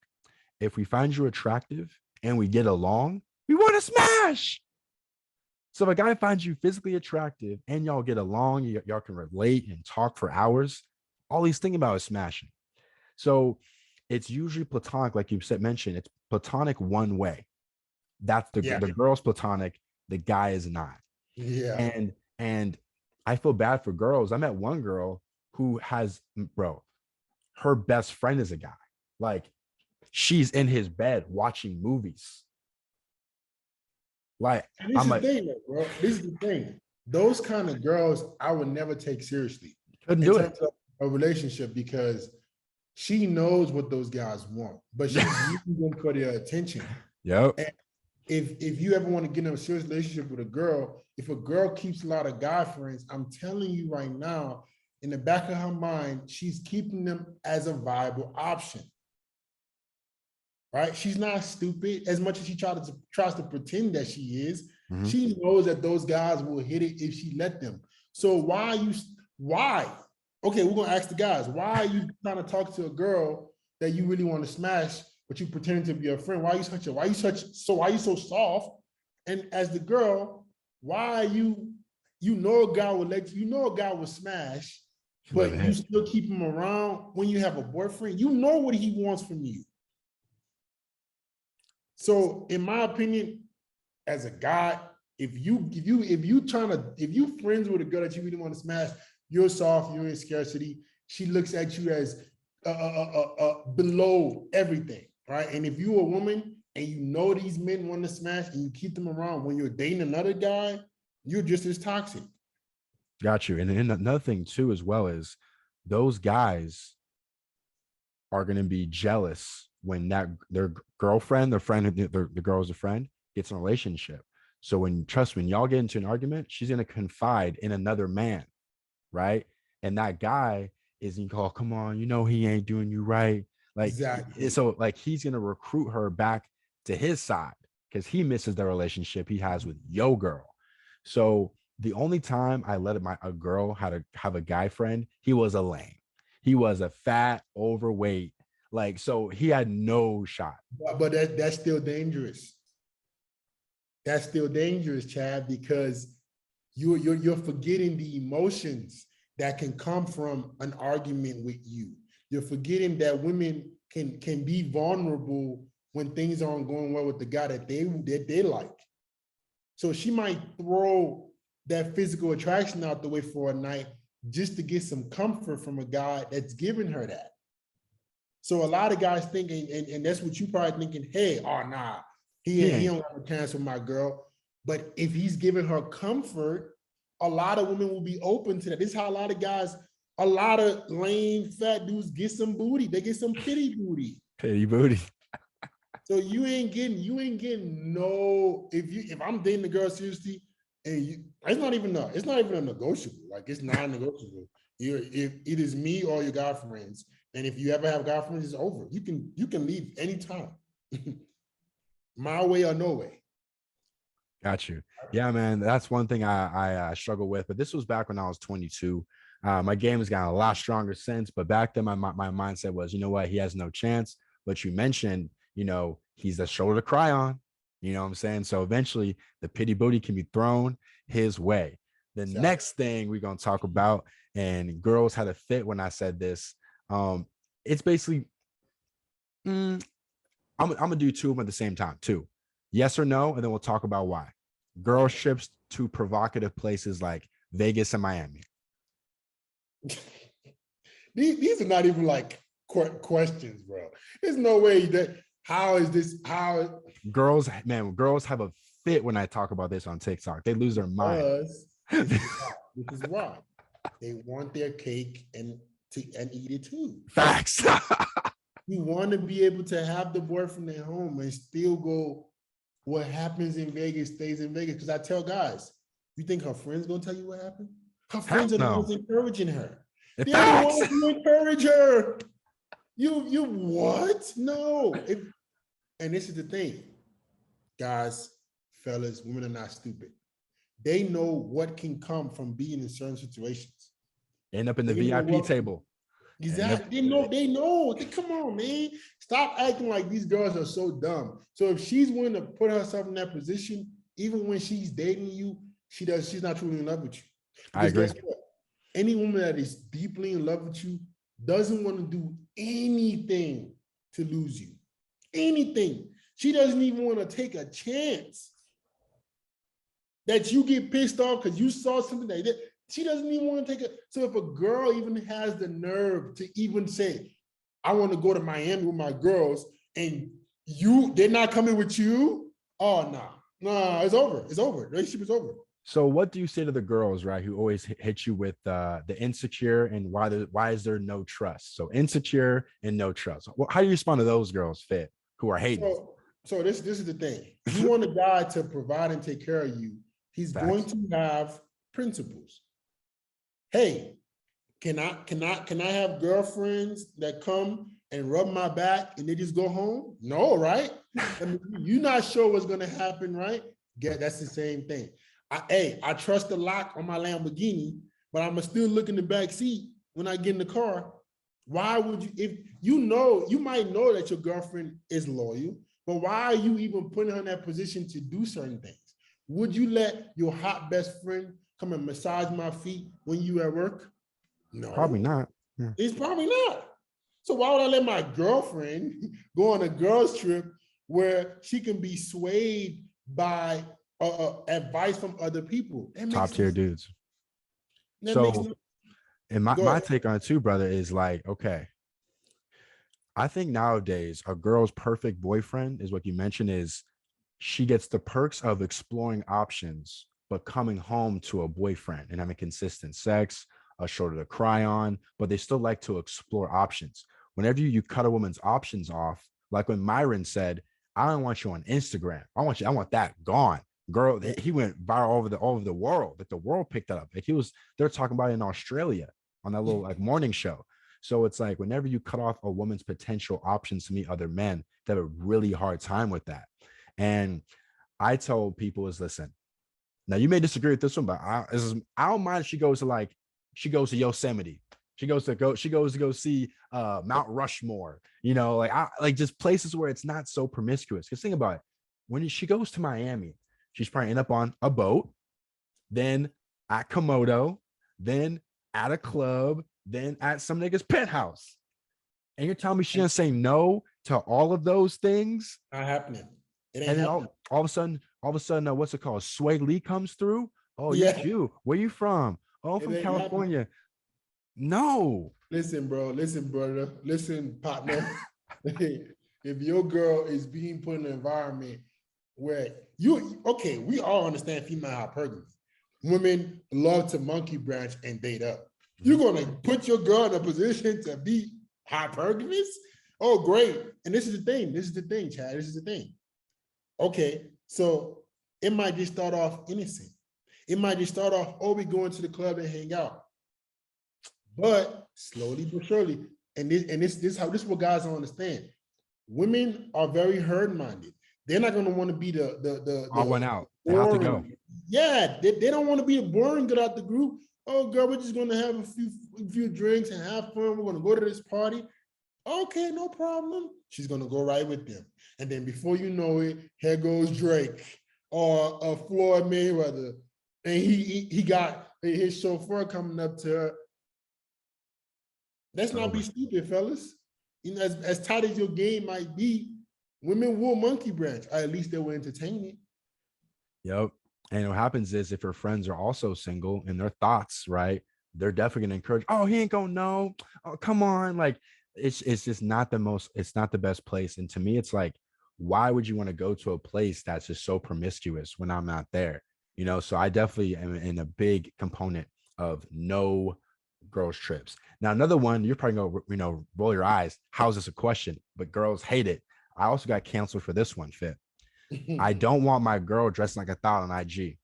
If we find you attractive and we get along, we want to smash. So if a guy finds you physically attractive and y'all get along, y'all can relate and talk for hours, all he's thinking about is smashing. So it's usually platonic, like you said, mentioned. It's platonic one way. That's the girl's platonic. The guy is not. Yeah. And I feel bad for girls. I met one girl who has, bro, her best friend is a guy. Like she's in his bed watching movies. Like and this is the thing, bro. This is the thing. Those kind of girls, I would never take seriously couldn't in do terms it. of a relationship because she knows what those guys want, but she's using them for their attention. Yep. And if you ever want to get in a serious relationship with a girl, if a girl keeps a lot of guy friends, I'm telling you right now, in the back of her mind, she's keeping them as a viable option. Right? She's not stupid as much as she tries to pretend that she is. Mm-hmm. She knows that those guys will hit it if she let them. So why? Okay, we're gonna ask the guys, why are you trying to talk to a girl that you really want to smash, but you pretending to be a friend? Why are you so soft? And as the girl, why are you know a guy will smash, but you still keep him around when you have a boyfriend? You know what he wants from you. So, in my opinion, as a guy, if you friends with a girl that you really want to smash, you're soft, you're in scarcity. She looks at you as below everything, right? And if you're a woman and you know these men want to smash and you keep them around when you're dating another guy, you're just as toxic. Got you. And then another thing too, as well, is those guys are going to be jealous when their girlfriend, their friend, the girl's a friend, gets in a relationship. So when y'all get into an argument, she's going to confide in another man, right? And that guy is going to call, come on, you know he ain't doing you right. Like, exactly. So like he's going to recruit her back to his side because he misses the relationship he has with yo girl. So the only time I let a girl have a guy friend, he was a lame. He was a fat, overweight. Like, so he had no shot. But that's still dangerous. That's still dangerous, Chad, because you're forgetting the emotions that can come from an argument with you. You're forgetting that women can be vulnerable when things aren't going well with the guy that they like. So she might throw that physical attraction out the way for a night just to get some comfort from a guy that's giving her that. So a lot of guys thinking, and that's what you probably thinking, hey, oh nah, he don't have a chance with my girl. But if he's giving her comfort, a lot of women will be open to that. This is how a lot of guys, a lot of lame fat dudes get some booty. They get some pity booty. Pity booty. So you ain't getting no, if I'm dating a girl seriously, and it's not even a negotiable. Like it's non-negotiable. If it is me or your guy friends, and if you ever have guy friends, it's over. You can leave anytime. My way or no way. Got you. Yeah, man. That's one thing I struggle with. But this was back when I was 22. My game has gotten a lot stronger since. But back then, my mindset was, you know what? He has no chance. But you mentioned, he's the shoulder to cry on. You know what I'm saying? So eventually, the pity booty can be thrown his way. The next thing we're going to talk about, and girls had a fit when I said this. It's basically, I'm going to do two of them at the same time, too. Yes or no, and then we'll talk about why. Girl trips to provocative places like Vegas and Miami. These are not even like questions, bro. There's no way that how girls have a fit when I talk about this on TikTok. They lose their mind. This is why. They want their cake and eat it too. Facts. You want to be able to have the boyfriend at home and still go. What happens in Vegas stays in Vegas. Because I tell guys, you think her friends gonna tell you what happened? Her friends are the ones encouraging her. They're the ones who encourage her. You what? No. And this is the thing, guys, fellas, women are not stupid. They know what can come from being in certain situations. End up in the VIP table. Exactly. They know. Come on, man. Stop acting like these girls are so dumb. So if she's willing to put herself in that position, even when she's dating you, she's not truly in love with you. Because I agree. guess what? Any woman that is deeply in love with you doesn't want to do anything to lose you. Anything. She doesn't even want to take a chance that you get pissed off because you saw something that she doesn't even want to take it. So if a girl even has the nerve to even say, I want to go to Miami with my girls and they're not coming with you. Oh, no, it's over. It's over. The relationship is over. So what do you say to the girls, right, who always hit you with the insecure and why is there no trust? So insecure and no trust. Well, how do you respond to those girls, Fit, who are hating? So this is the thing. You want a guy to provide and take care of you. He's going to have principles. Hey, can I have girlfriends that come and rub my back and they just go home? No, right? I mean, you're not sure what's gonna happen, right? Yeah, that's the same thing. I trust the lock on my Lamborghini, but I'm still look in the back seat when I get in the car. Why would you, if you might know that your girlfriend is loyal, but why are you even putting her in that position to do certain things? Would you let your hot best friend come and massage my feet when you at work? No. Probably not. Yeah. It's probably not. So why would I let my girlfriend go on a girls trip where she can be swayed by advice from other people? Top tier dudes. So, and my take on it too, brother, is like, okay, I think nowadays a girl's perfect boyfriend is what you mentioned is she gets the perks of exploring options, but coming home to a boyfriend and having consistent sex, a shoulder to cry on, but they still like to explore options. Whenever you cut a woman's options off, like when Myron said, I don't want you on Instagram. I want that gone. Girl, he went viral all over the world. Like the world picked that up. Like they're talking about it in Australia on that little like morning show. So it's like whenever you cut off a woman's potential options to meet other men, they have a really hard time with that. And I told people is listen, now you may disagree with this one, but I don't mind if she goes to Yosemite. She goes to go see Mount Rushmore, like just places where it's not so promiscuous. Because think about it. When she goes to Miami, she's probably end up on a boat, then at Komodo, then at a club, then at some nigga's penthouse. And you're telling me she's gonna say no to all of those things? Not happening. It ain't happening. All of a sudden, what's it called? Sway Lee comes through. Oh, yeah. You're cute. Where you from? Oh, I'm from California. Happening. No. Listen, bro. Listen, brother. Listen, partner. If your girl is being put in an environment where we all understand female hypergamy. Women love to monkey branch and date up. You're gonna put your girl in a position to be hypergamous? Oh, great. And this is the thing. This is the thing, Chad. This is the thing. Okay, so it might just start off innocent. It might just start off, oh, we going to the club and hang out. But slowly but surely, and this is what guys don't understand. Women are very herd-minded. They're not gonna want to be the I went out. They have to go. Yeah, they don't want to be the boring girl out the group. Oh, girl, we're just gonna have a few drinks and have fun. We're gonna go to this party. Okay, no problem. She's gonna go right with them. And then before you know it, here goes Drake or Floyd Mayweather. And he got his chauffeur coming up to her. Let's not be stupid, fellas. You know, as tight as your game might be, women will monkey branch, or at least they will entertain it. Yep. And what happens is if your friends are also single and their thoughts, right, they're definitely gonna encourage, oh, he ain't gonna know. Oh, come on. Like it's just not it's not the best place. And to me, it's like, why would you want to go to a place that's just so promiscuous when I'm not there? You know, so I definitely am in a big component of no girls trips. Now, another one, you're probably gonna, roll your eyes. How's this a question? But girls hate it. I also got canceled for this one, Fit. I don't want my girl dressed like a thought on IG.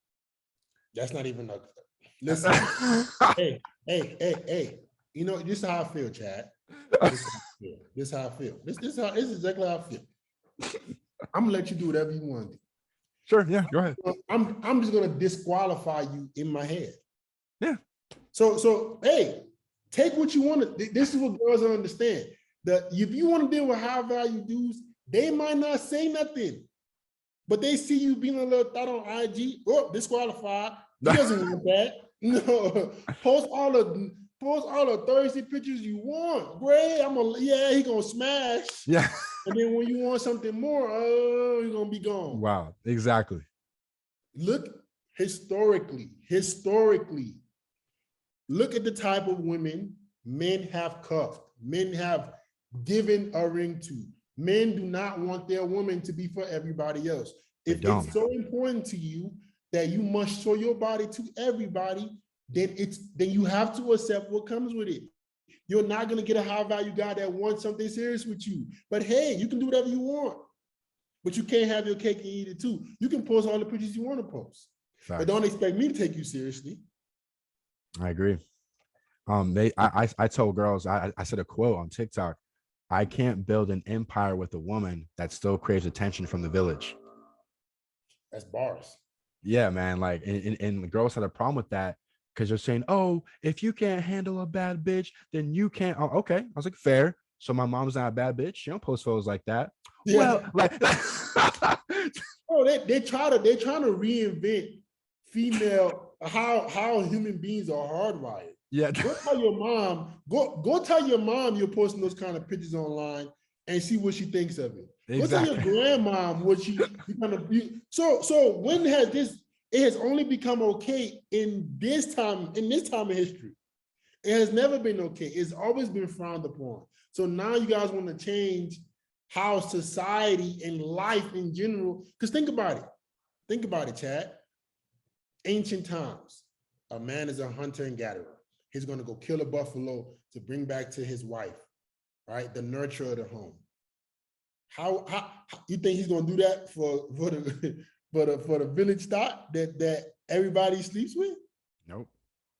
That's not even a listen. hey. You know, this is how I feel, Chad. This is how I feel. This is exactly how I feel. I'm gonna let you do whatever you want to do. Sure, yeah, go ahead. I'm just gonna disqualify you in my head. Yeah. So hey, take what you want to. This is what girls don't understand. That if you want to deal with high value dudes, they might not say nothing, but they see you being a little thought on IG. Oh, disqualified. He doesn't want that. No, post all the thirsty pictures you want. Great, he gonna smash. Yeah. And then when you want something more, oh, he's gonna be gone. Wow, exactly. Look historically, look at the type of women men have cuffed, men have given a ring to. Men do not want their woman to be for everybody else. If it's so important to you that you must show your body to everybody, then you have to accept what comes with it. You're not going to get a high value guy that wants something serious with you. But hey, you can do whatever you want. But you can't have your cake and eat it too. You can post all the pictures you want to post. Facts. But don't expect me to take you seriously. I agree. I told girls, I said a quote on TikTok. I can't build an empire with a woman that still craves attention from the village. That's bars. Yeah, man. Like, and the girls had a problem with that because they're saying, oh, if you can't handle a bad bitch, then you can't. Oh, okay. I was like, fair. So my mom's not a bad bitch. She don't post photos like that. Yeah. Well, like, oh, they're trying to reinvent female how human beings are hardwired. Yeah. Go tell your mom. Go tell your mom you're posting those kind of pictures online and see what she thinks of it. Exactly. Go tell your grandmom what she kind of. So when has this? It has only become okay in this time of history. It has never been okay. It's always been frowned upon. So now you guys want to change how society and life in general. Because think about it. Think about it, Chad. Ancient times, a man is a hunter and gatherer. He's going to go kill a buffalo to bring back to his wife, right? The nurturer of the home. How you think he's going to do that for the village stock that everybody sleeps with? Nope.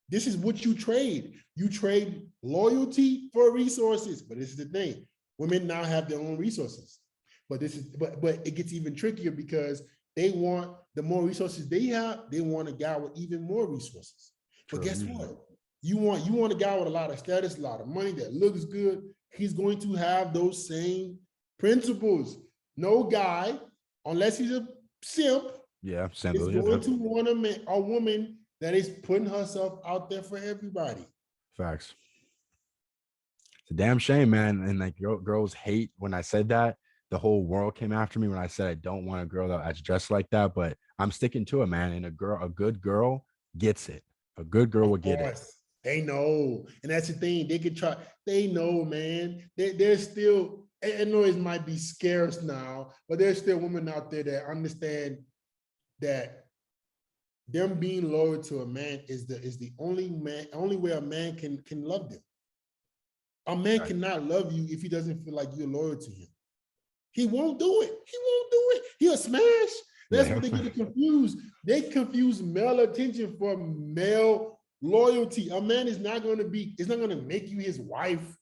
This is what you trade. You trade loyalty for resources. But this is the thing. Women now have their own resources. But it gets even trickier because they want, the more resources they have, they want a guy with even more resources. But guess what? You want a guy with a lot of status, a lot of money that looks good. He's going to have those same principles. No guy, unless he's a simp, is going to want a woman that is putting herself out there for everybody. Facts. It's a damn shame, man. And like girls hate when I said that. The whole world came after me when I said I don't want a girl that's dressed like that. But I'm sticking to it, man. And a good girl gets it. A good girl will get it. They know. And that's the thing. They could try. They know, man. They're still I know it might be scarce now, but there's still women out there that understand that them being loyal to a man is the only way a man can love them. A man cannot love you if he doesn't feel like you're loyal to him. He won't do it. He won't do it. He'll smash. That's what they get confused. They confuse male attention for male loyalty. A man is not going to be, it's not going to make you his wife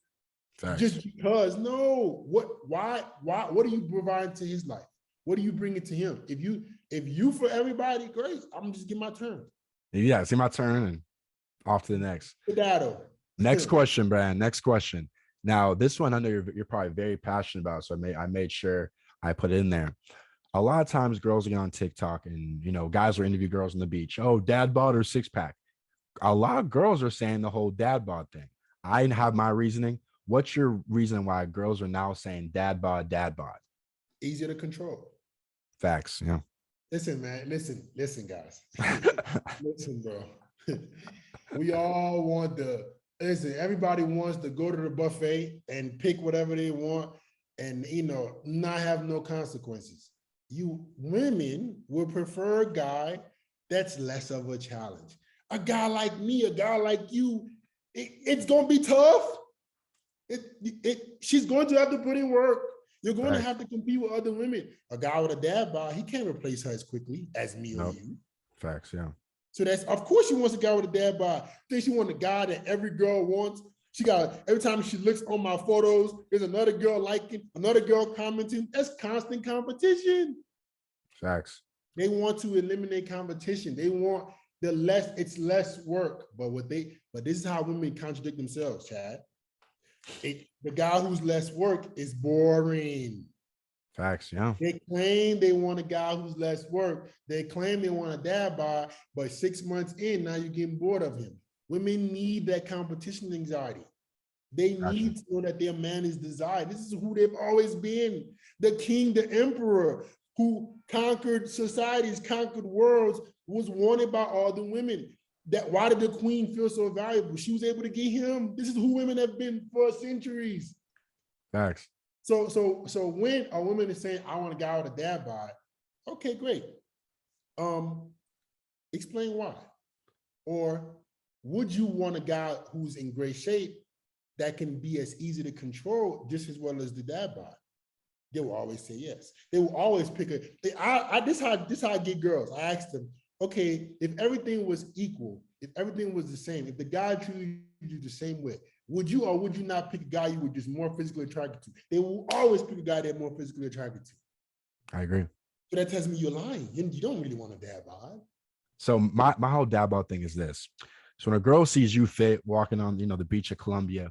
just because. No. Why? What do you provide to his life? What do you bring it to him? If you for everybody, great. I'm just get my turn. Yeah, see my turn and off to the next. Next question, Brad. Next question. Now, this one I know you're probably very passionate about, so I made sure I put it in there. A lot of times girls get on TikTok and, guys will interview girls on the beach. Oh, dad bod or six pack. A lot of girls are saying the whole dad bod thing. I have my reasoning. What's your reason why girls are now saying dad bod, dad bod? Easier to control. Facts. Yeah. Listen, man. Listen, guys. Listen, bro. We all want listen, everybody wants to go to the buffet and pick whatever they want and, not have no consequences. You women would prefer a guy that's less of a challenge. A guy like me, a guy like you, it's going to be tough. She's going to have to put in work. You're going to have to compete with other women. A guy with a dad bod, he can't replace her as quickly as me or you. Facts, yeah. So that's, of course, she wants a guy with a dad bod. I think she wants a guy that every girl wants. Every time she looks on my photos, there's another girl liking, another girl commenting. That's constant competition. Facts. They want to eliminate competition. They want it's less work. But this is how women contradict themselves, Chad. The guy who's less work is boring. Facts, yeah. They claim they want a guy who's less work. They claim they want a dad bod, but 6 months in, now you're getting bored of him. Women need that competition anxiety. They need to know that their man is desired. This is who they've always been. The king, the emperor, who conquered societies, conquered worlds, was wanted by all the women. Why did the queen feel so valuable? She was able to get him. This is who women have been for centuries. Facts. So when a woman is saying, I want a guy with a dad bod, okay, great. Explain why. Or would you want a guy who's in great shape that can be as easy to control just as well as the dad bod? They will always say yes. They will always pick this is how I get girls. I ask them, okay, if everything was equal, if everything was the same, if the guy treated you the same way, would you or would you not pick a guy you were just more physically attracted to? They will always pick a guy they're more physically attracted to. I agree. So that tells me you're lying. You don't really want a dad bod. So my whole dad bod thing is this. So when a girl sees you fit walking on, the beach of Columbia,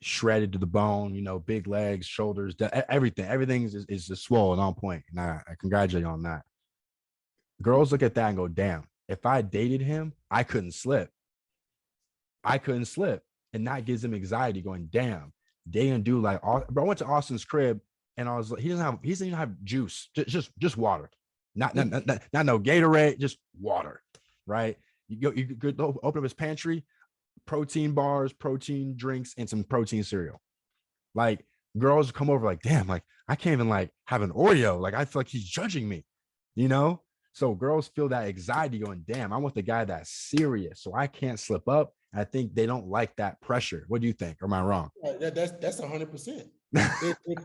shredded to the bone, big legs, shoulders, everything is just swollen on point. And I congratulate you on that. Girls look at that and go, damn, if I dated him, I couldn't slip. And that gives them anxiety going, damn, they didn't do like, bro, I went to Austin's crib and I was like, he doesn't even have juice, just water. Not no Gatorade, just water, right? You could open up his pantry, protein bars, protein drinks, and some protein cereal. Like girls come over like, damn, like I can't even like have an Oreo. Like I feel like he's judging me, So girls feel that anxiety going, damn, I want the guy that's serious. So I can't slip up. I think they don't like that pressure. What do you think? Or am I wrong? That's 100%.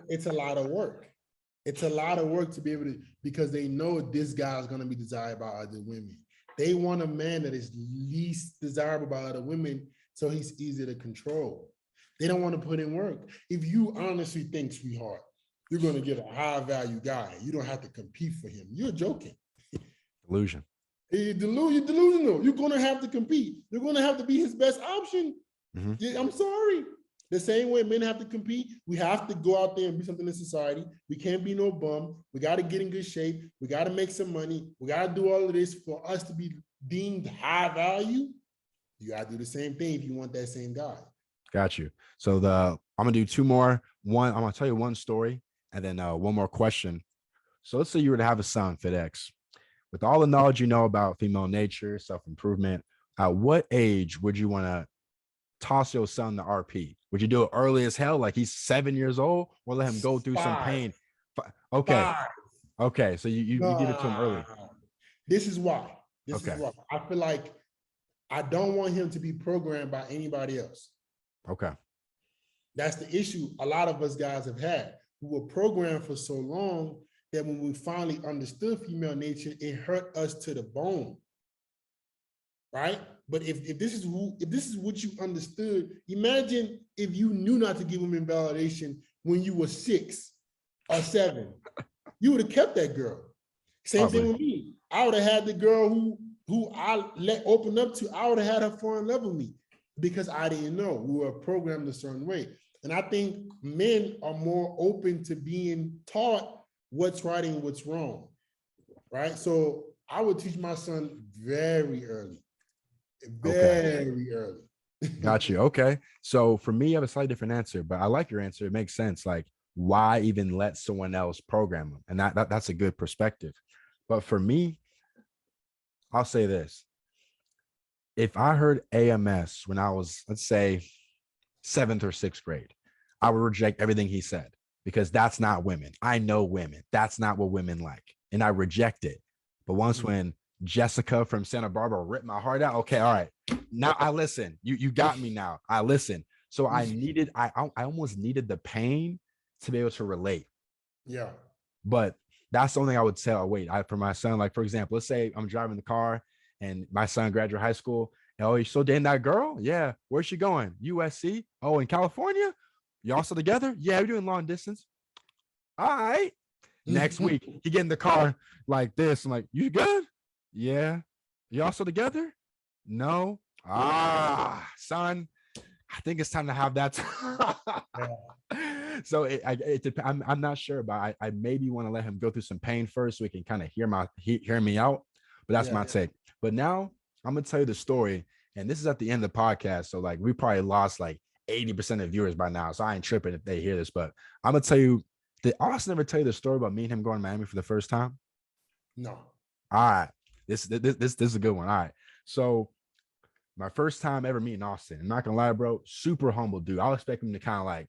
It's a lot of work. It's a lot of work to be able to, because they know this guy is going to be desired by other women. They want a man that is least desirable by other women, so he's easy to control. They don't want to put in work. If you honestly think, sweetheart, you're going to get a high value guy, you don't have to compete for him. You're joking. Delusion. You're delusional. You're going to have to compete. You're going to have to be his best option. Mm-hmm. I'm sorry. The same way men have to compete, we have to go out there and be something in society. We can't be no bum. We got to get in good shape. We got to make some money. We got to do all of this for us to be deemed high value. You got to do the same thing if you want that same guy. Got you. So I'm going to do two more. One, I'm going to tell you one story and then one more question. So let's say you were to have a son, FitX. With all the knowledge you know about female nature, self-improvement, at what age would you want to toss your son to RP? Would you do it early as hell, like he's 7 years old, or let him go through some Five. pain? Okay, Five. okay. So you did it to him Nah. early. This is why. This is Okay, why. I feel like I don't want him to be programmed by anybody else. okay, That's the issue a lot of us guys have had. We were programmed for so long that when we finally understood female nature, it hurt us to the bone. Right? But if this is what you understood, imagine if you knew not to give women validation when you were 6 or 7. You would have kept that girl. Same thing probably. with me. I would have had the girl who I let open up to. I would have had her fall in love with me because I didn't know. We were programmed a certain way. And I think men are more open to being taught what's right and what's wrong. Right. So I would teach my son very early. Okay, Very early. got you. Okay, so for me, I have a slightly different answer, but I like your answer. It makes sense. Like, why even let someone else program them? And that's a good perspective. But for me, I'll say this: if I heard AMS when I was, let's say, 7th or 6th grade, I would reject everything he said because that's not women. I know women. That's not what women like. And I reject it. But once when Jessica from Santa Barbara ripped my heart out, okay, all right. Now I listen. You got me now. I listen. So I almost needed the pain to be able to relate. Yeah. But that's the only thing I would say. Oh, wait, for my son, like for example, let's say I'm driving the car and my son graduated high school. And, oh, you still dating that girl? Yeah. Where's she going? USC? Oh, in California? Y'all still together? Yeah, we're doing long distance. All right. Next week, he get in the car like this. I'm like, you good? Yeah. Y'all still together? No. Ah, son, I think it's time to have that. So I'm not sure, but I maybe want to let him go through some pain first so he can kind of hear me out. But that's my take. But now I'm gonna tell you the story, and this is at the end of the podcast. So like we probably lost like 80% of viewers by now. So I ain't tripping if they hear this, but I'm gonna tell you. Did Austin ever tell you the story about me and him going to Miami for the first time? No. All right. This is a good one. All right. So my first time ever meeting Austin. I'm not gonna lie, bro. Super humble dude. I'll expect him to kind of like,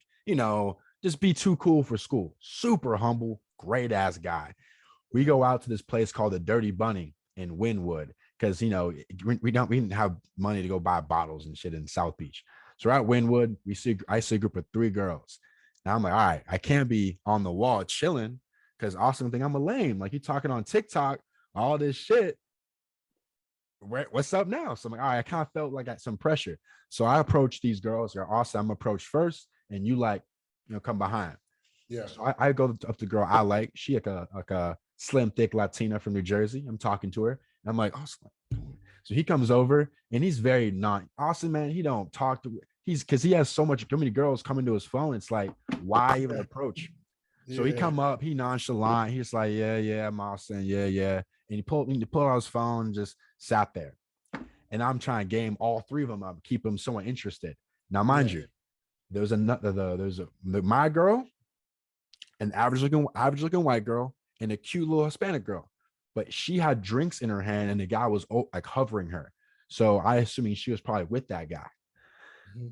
just be too cool for school. Super humble, great ass guy. We go out to this place called the Dirty Bunny in Wynwood because we didn't have money to go buy bottles and shit in South Beach. So we're at Wynwood. I see a group of 3 girls. Now I'm like, all right, I can't be on the wall chilling because Austin think I'm a lame. Like, you talking on TikTok, all this shit. What's up now? So I'm like, all right, I kind of felt like I got some pressure. So I approached these girls. They're awesome. I'm approached first, and you come behind. Yeah. So I go up to the girl I like. She like a slim, thick Latina from New Jersey. I'm talking to her. And I'm like, Austin. So he comes over and he's very not Austin, man. He don't talk to because he has so many girls coming to his phone. It's like, why even approach? So he come up, he nonchalant. He's like, yeah, I'm Austin, yeah. And he pulled out his phone and just sat there. And I'm trying to game all 3 of them up, keep them somewhat interested. Now, mind you, there's my girl, an average looking white girl, and a cute little Hispanic girl. But she had drinks in her hand, and the guy was like hovering her. So I assuming she was probably with that guy. Mm-hmm.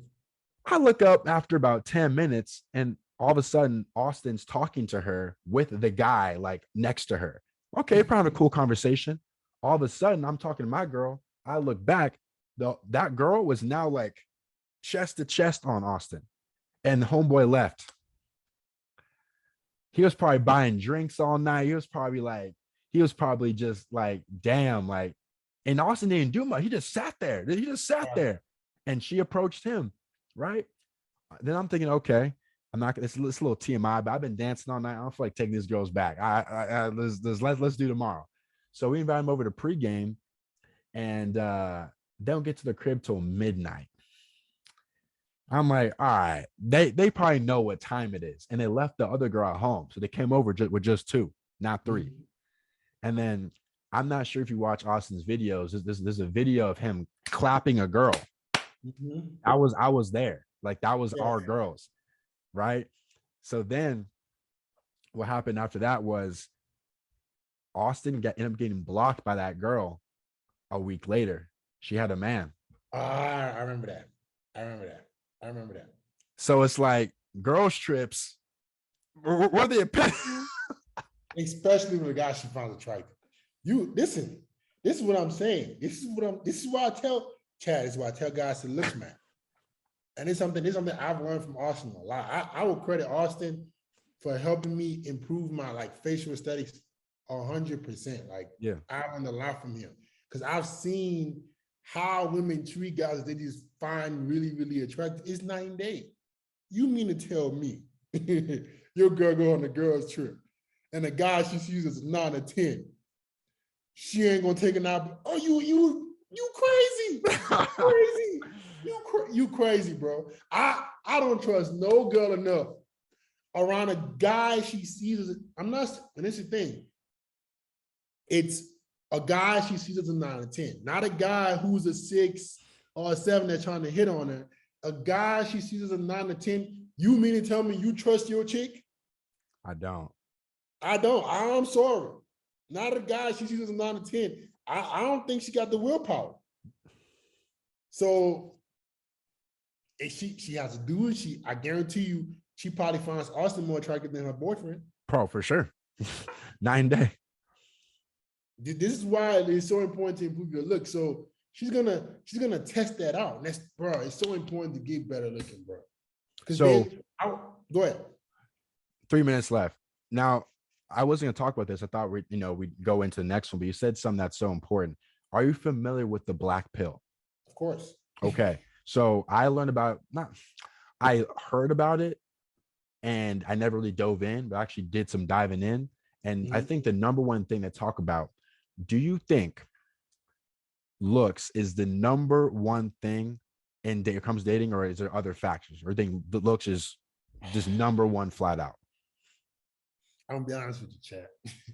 I look up after about 10 minutes, and all of a sudden, Austin's talking to her with the guy like next to her. Okay, probably a cool conversation. All of a sudden, I'm talking to my girl. I look back, that girl was now like chest to chest on Austin, and homeboy left. He was probably buying drinks all night. He was probably just like, damn, like, and Austin didn't do much. He just sat there. And she approached him, right? Then I'm thinking, okay, I'm not. It's a little TMI, but I've been dancing all night. I don't feel like taking these girls back. Let's do tomorrow. So we invite him over to pregame, and they don't get to the crib till midnight. I'm like, all right, they probably know what time it is, and they left the other girl at home, so they came over with just 2, not 3. Mm-hmm. And then I'm not sure if you watch Austin's videos. There's a video of him clapping a girl. Mm-hmm. I was there, like that was our girls, right? So then, what happened after that was Austin ended up getting blocked by that girl. A week later, she had a man. I remember that. So it's like girls trips. Were they Especially when the guy she finds attractive. You listen. This is what I'm saying. This is why I tell Chad. This is why I tell guys to looks matter. And it's something I've learned from Austin a lot. I will credit Austin for helping me improve my like facial aesthetics 100%. Like yeah. I learned a lot from him because I've seen how women treat guys they just find really, really attractive. It's night and day. You mean to tell me your girl go on a girl's trip and a guy she sees as a 9 or 10, she ain't gonna take an out. Oh, you crazy. You crazy. You crazy, bro. I don't trust no girl enough around a guy she sees as I'm not, and this is the thing. It's a guy she sees as a 9 or 10, not a guy who's a 6 or a 7 that's trying to hit on her. A guy she sees as a 9 or 10. You mean to tell me you trust your chick? I don't. I don't. I'm sorry. Not a guy she sees as a 9 or 10. I don't think she got the willpower. So if she has to do it, I guarantee you, she probably finds Austin more attractive than her boyfriend. Pro, for sure. 9 day. This is why it's so important to improve your look. So she's gonna test that out. And that's, bro, it's so important to get better looking, bro. So go ahead. 3 minutes left. Now, I wasn't gonna talk about this. I thought we'd go into the next one, but you said something that's so important. Are you familiar with the black pill? Of course. Okay. So I heard about it and I never really dove in, but I actually did some diving in. And I think the number one thing to talk about, do you think looks is the number one thing in comes dating, or is there other factors? Or think the looks is just number one flat out? I'm gonna be honest with you, Chad.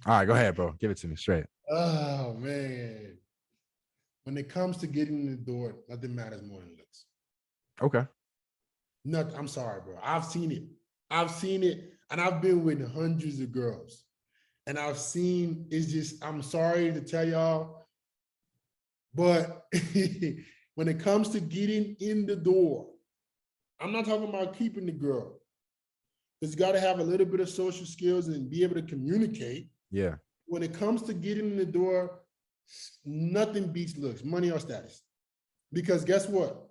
All right, go ahead, bro. Give it to me straight. Oh man. When it comes to getting in the door, nothing matters more than looks. Okay. Nothing. I'm sorry, bro. I've seen it, and I've been with hundreds of girls. And I've seen, it's just, I'm sorry to tell y'all, but when it comes to getting in the door, I'm not talking about keeping the girl. Because you got to have a little bit of social skills and be able to communicate. Yeah. When it comes to getting in the door, nothing beats looks, money or status. Because guess what?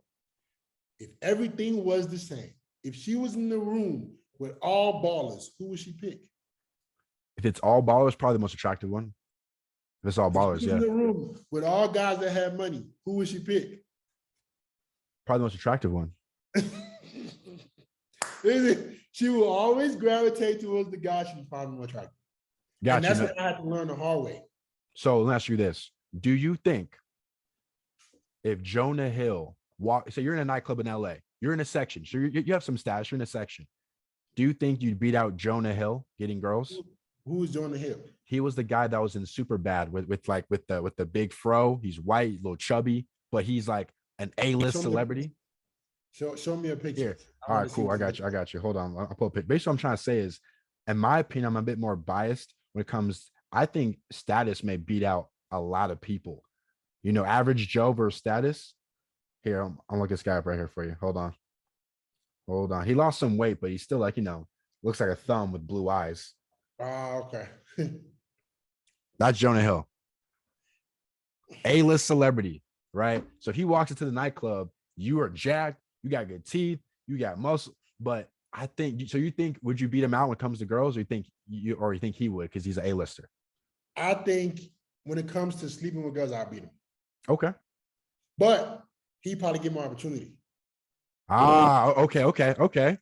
If everything was the same, if she was in the room with all ballers, who would she pick? If it's all ballers, probably the most attractive one. If it's all ballers, yeah. In the room with all guys that have money, who would she pick? Probably the most attractive one. She will always gravitate towards the guy she finds more attractive. And that's what I had to learn the hard way. So let me ask you this. Do you think if Jonah Hill so you're in a nightclub in LA, you're in a section, so you have some status, you're in a section. Do you think you'd beat out Jonah Hill getting girls? Who's Jonah Hill? He was the guy that was in Superbad with the big fro. He's white, a little chubby, but he's like an A-list celebrity. Show me a picture. Here. All right, cool. I got you. Hold on. I'll pull a picture. Basically, what I'm trying to say is, in my opinion, I'm a bit more biased when it comes. I think status may beat out a lot of people. Average Joe versus status. Here, I'm look this guy up right here for you. Hold on. He lost some weight, but he's still looks like a thumb with blue eyes. Oh, okay. That's Jonah Hill. A-list celebrity, right? So if he walks into the nightclub, you are jacked, you got good teeth, you got muscle. But I think so. You think would you beat him out when it comes to girls, or you think he would because he's an A-lister? I think when it comes to sleeping with girls, I'll beat him. Okay. But he probably get more opportunity. Okay.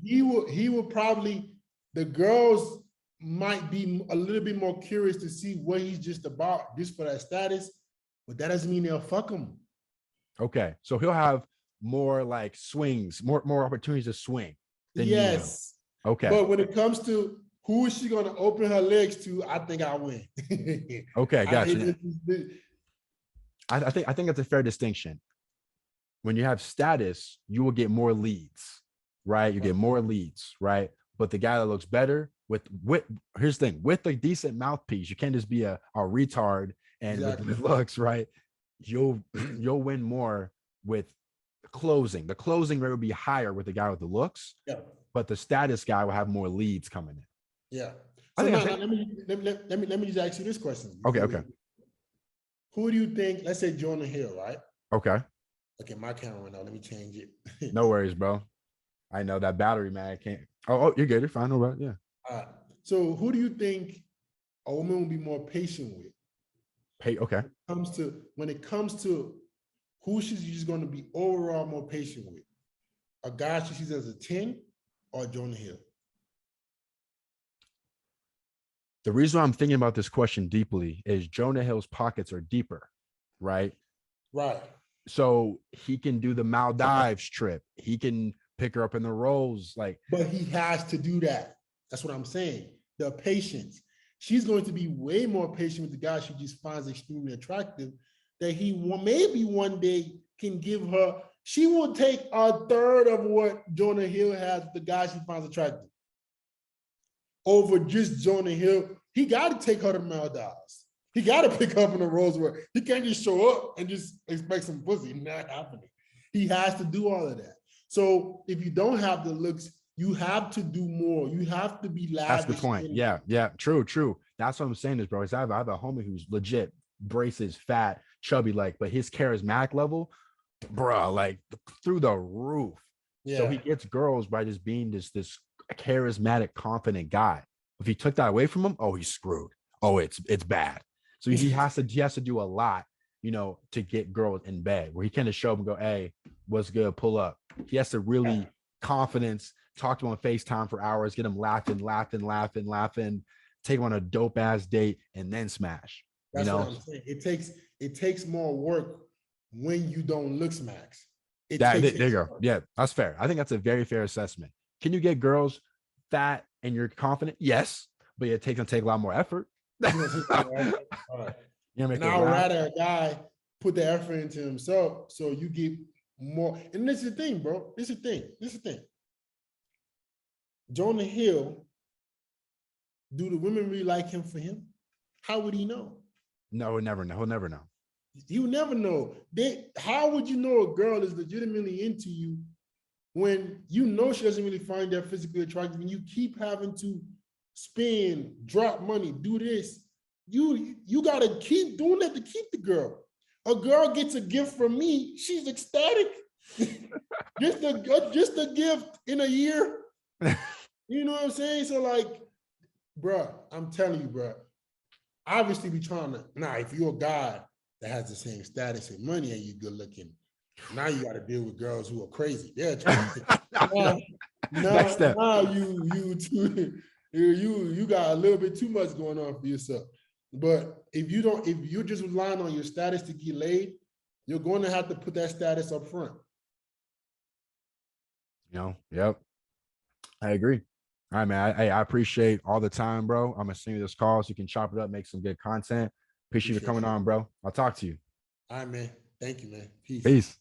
He will probably, the girls might be a little bit more curious to see what he's just about just for that status, but that doesn't mean they'll fuck him. Okay. So he'll have more like swings, more opportunities to swing. Yes. Okay. But when it comes to who is she going to open her legs to, I think I win. Okay, gotcha. I think that's a fair distinction. When you have status, you will get more leads, right? You get more leads, right? But the guy that looks better with here's the thing, with a decent mouthpiece, you can't just be a retard and with looks, right? You'll win more with The closing rate will be higher with the guy with the looks, Yeah. but the status guy will have more leads coming in. Yeah. I So think now, that's it. let me just ask you this question. Okay. Who do you think? Let's say Jonah Hill, right? Okay. Okay, my camera went out. Let me change it. No worries, bro. I know that battery, man. I can't. Oh, you're good. You're fine. No, yeah. All right. So who do you think a woman will be more patient with? Okay. When it comes to who she's just going to be overall more patient with? A guy she sees as a 10 or Jonah Hill? The reason I'm thinking about this question deeply is Jonah Hill's pockets are deeper, right? Right. So he can do the Maldives trip. He can pick her up in the rolls. But he has to do that. That's what I'm saying. The patience. She's going to be way more patient with the guy she just finds extremely attractive that he maybe one day can give her. She will take a third of what Jonah Hill has with the guy she finds attractive over just Jonah Hill. He got to take her to Maldives. He got to pick up in the Rolls Royce. He can't just show up and just expect some pussy. Not happening. He has to do all of that. So if you don't have the looks, you have to do more. You have to be lavish. That's the point. Yeah. True. That's what I'm saying is, bro. I have a homie who's legit braces, fat, chubby, but his charismatic level, bro, through the roof. Yeah. So he gets girls by just being this charismatic, confident guy. If he took that away from him, oh, he's screwed. Oh, it's bad. So he has to do a lot, to get girls in bed where he can't just show up and go, hey, what's good? Pull up. He has to really confidence, talk to him on FaceTime for hours, get him laughing, take him on a dope ass date, and then smash. That's what I'm saying. It takes more work when you don't look smacks. There you go. Yeah, that's fair. I think that's a very fair assessment. Can you get girls fat and you're confident? Yes, but it takes a lot more effort. All right. And I'd rather a guy put the effort into himself so you get more. And this is the thing, bro. This is the thing. Jonah Hill, do the women really like him for him? How would he know? No, he'll never know. You never know. How would you know a girl is legitimately into you when you know she doesn't really find that physically attractive and you keep having to spend, drop money, do this? You gotta keep doing that to keep the girl. A girl gets a gift from me, she's ecstatic. just a gift in a year. You know what I'm saying? So bruh, I'm telling you, bruh. Obviously, we trying to. Now, if you're a guy that has the same status and money and you good looking, now you got to deal with girls who are crazy. They're trying to. You got a little bit too much going on for yourself. But if you're just relying on your status to get laid, you're going to have to put that status up front. Yep. I agree. All right, man. I appreciate all the time, bro. I'm gonna send you this call so you can chop it up, make some good content. Appreciate you coming on, bro. I'll talk to you. All right, man. Thank you, man. Peace.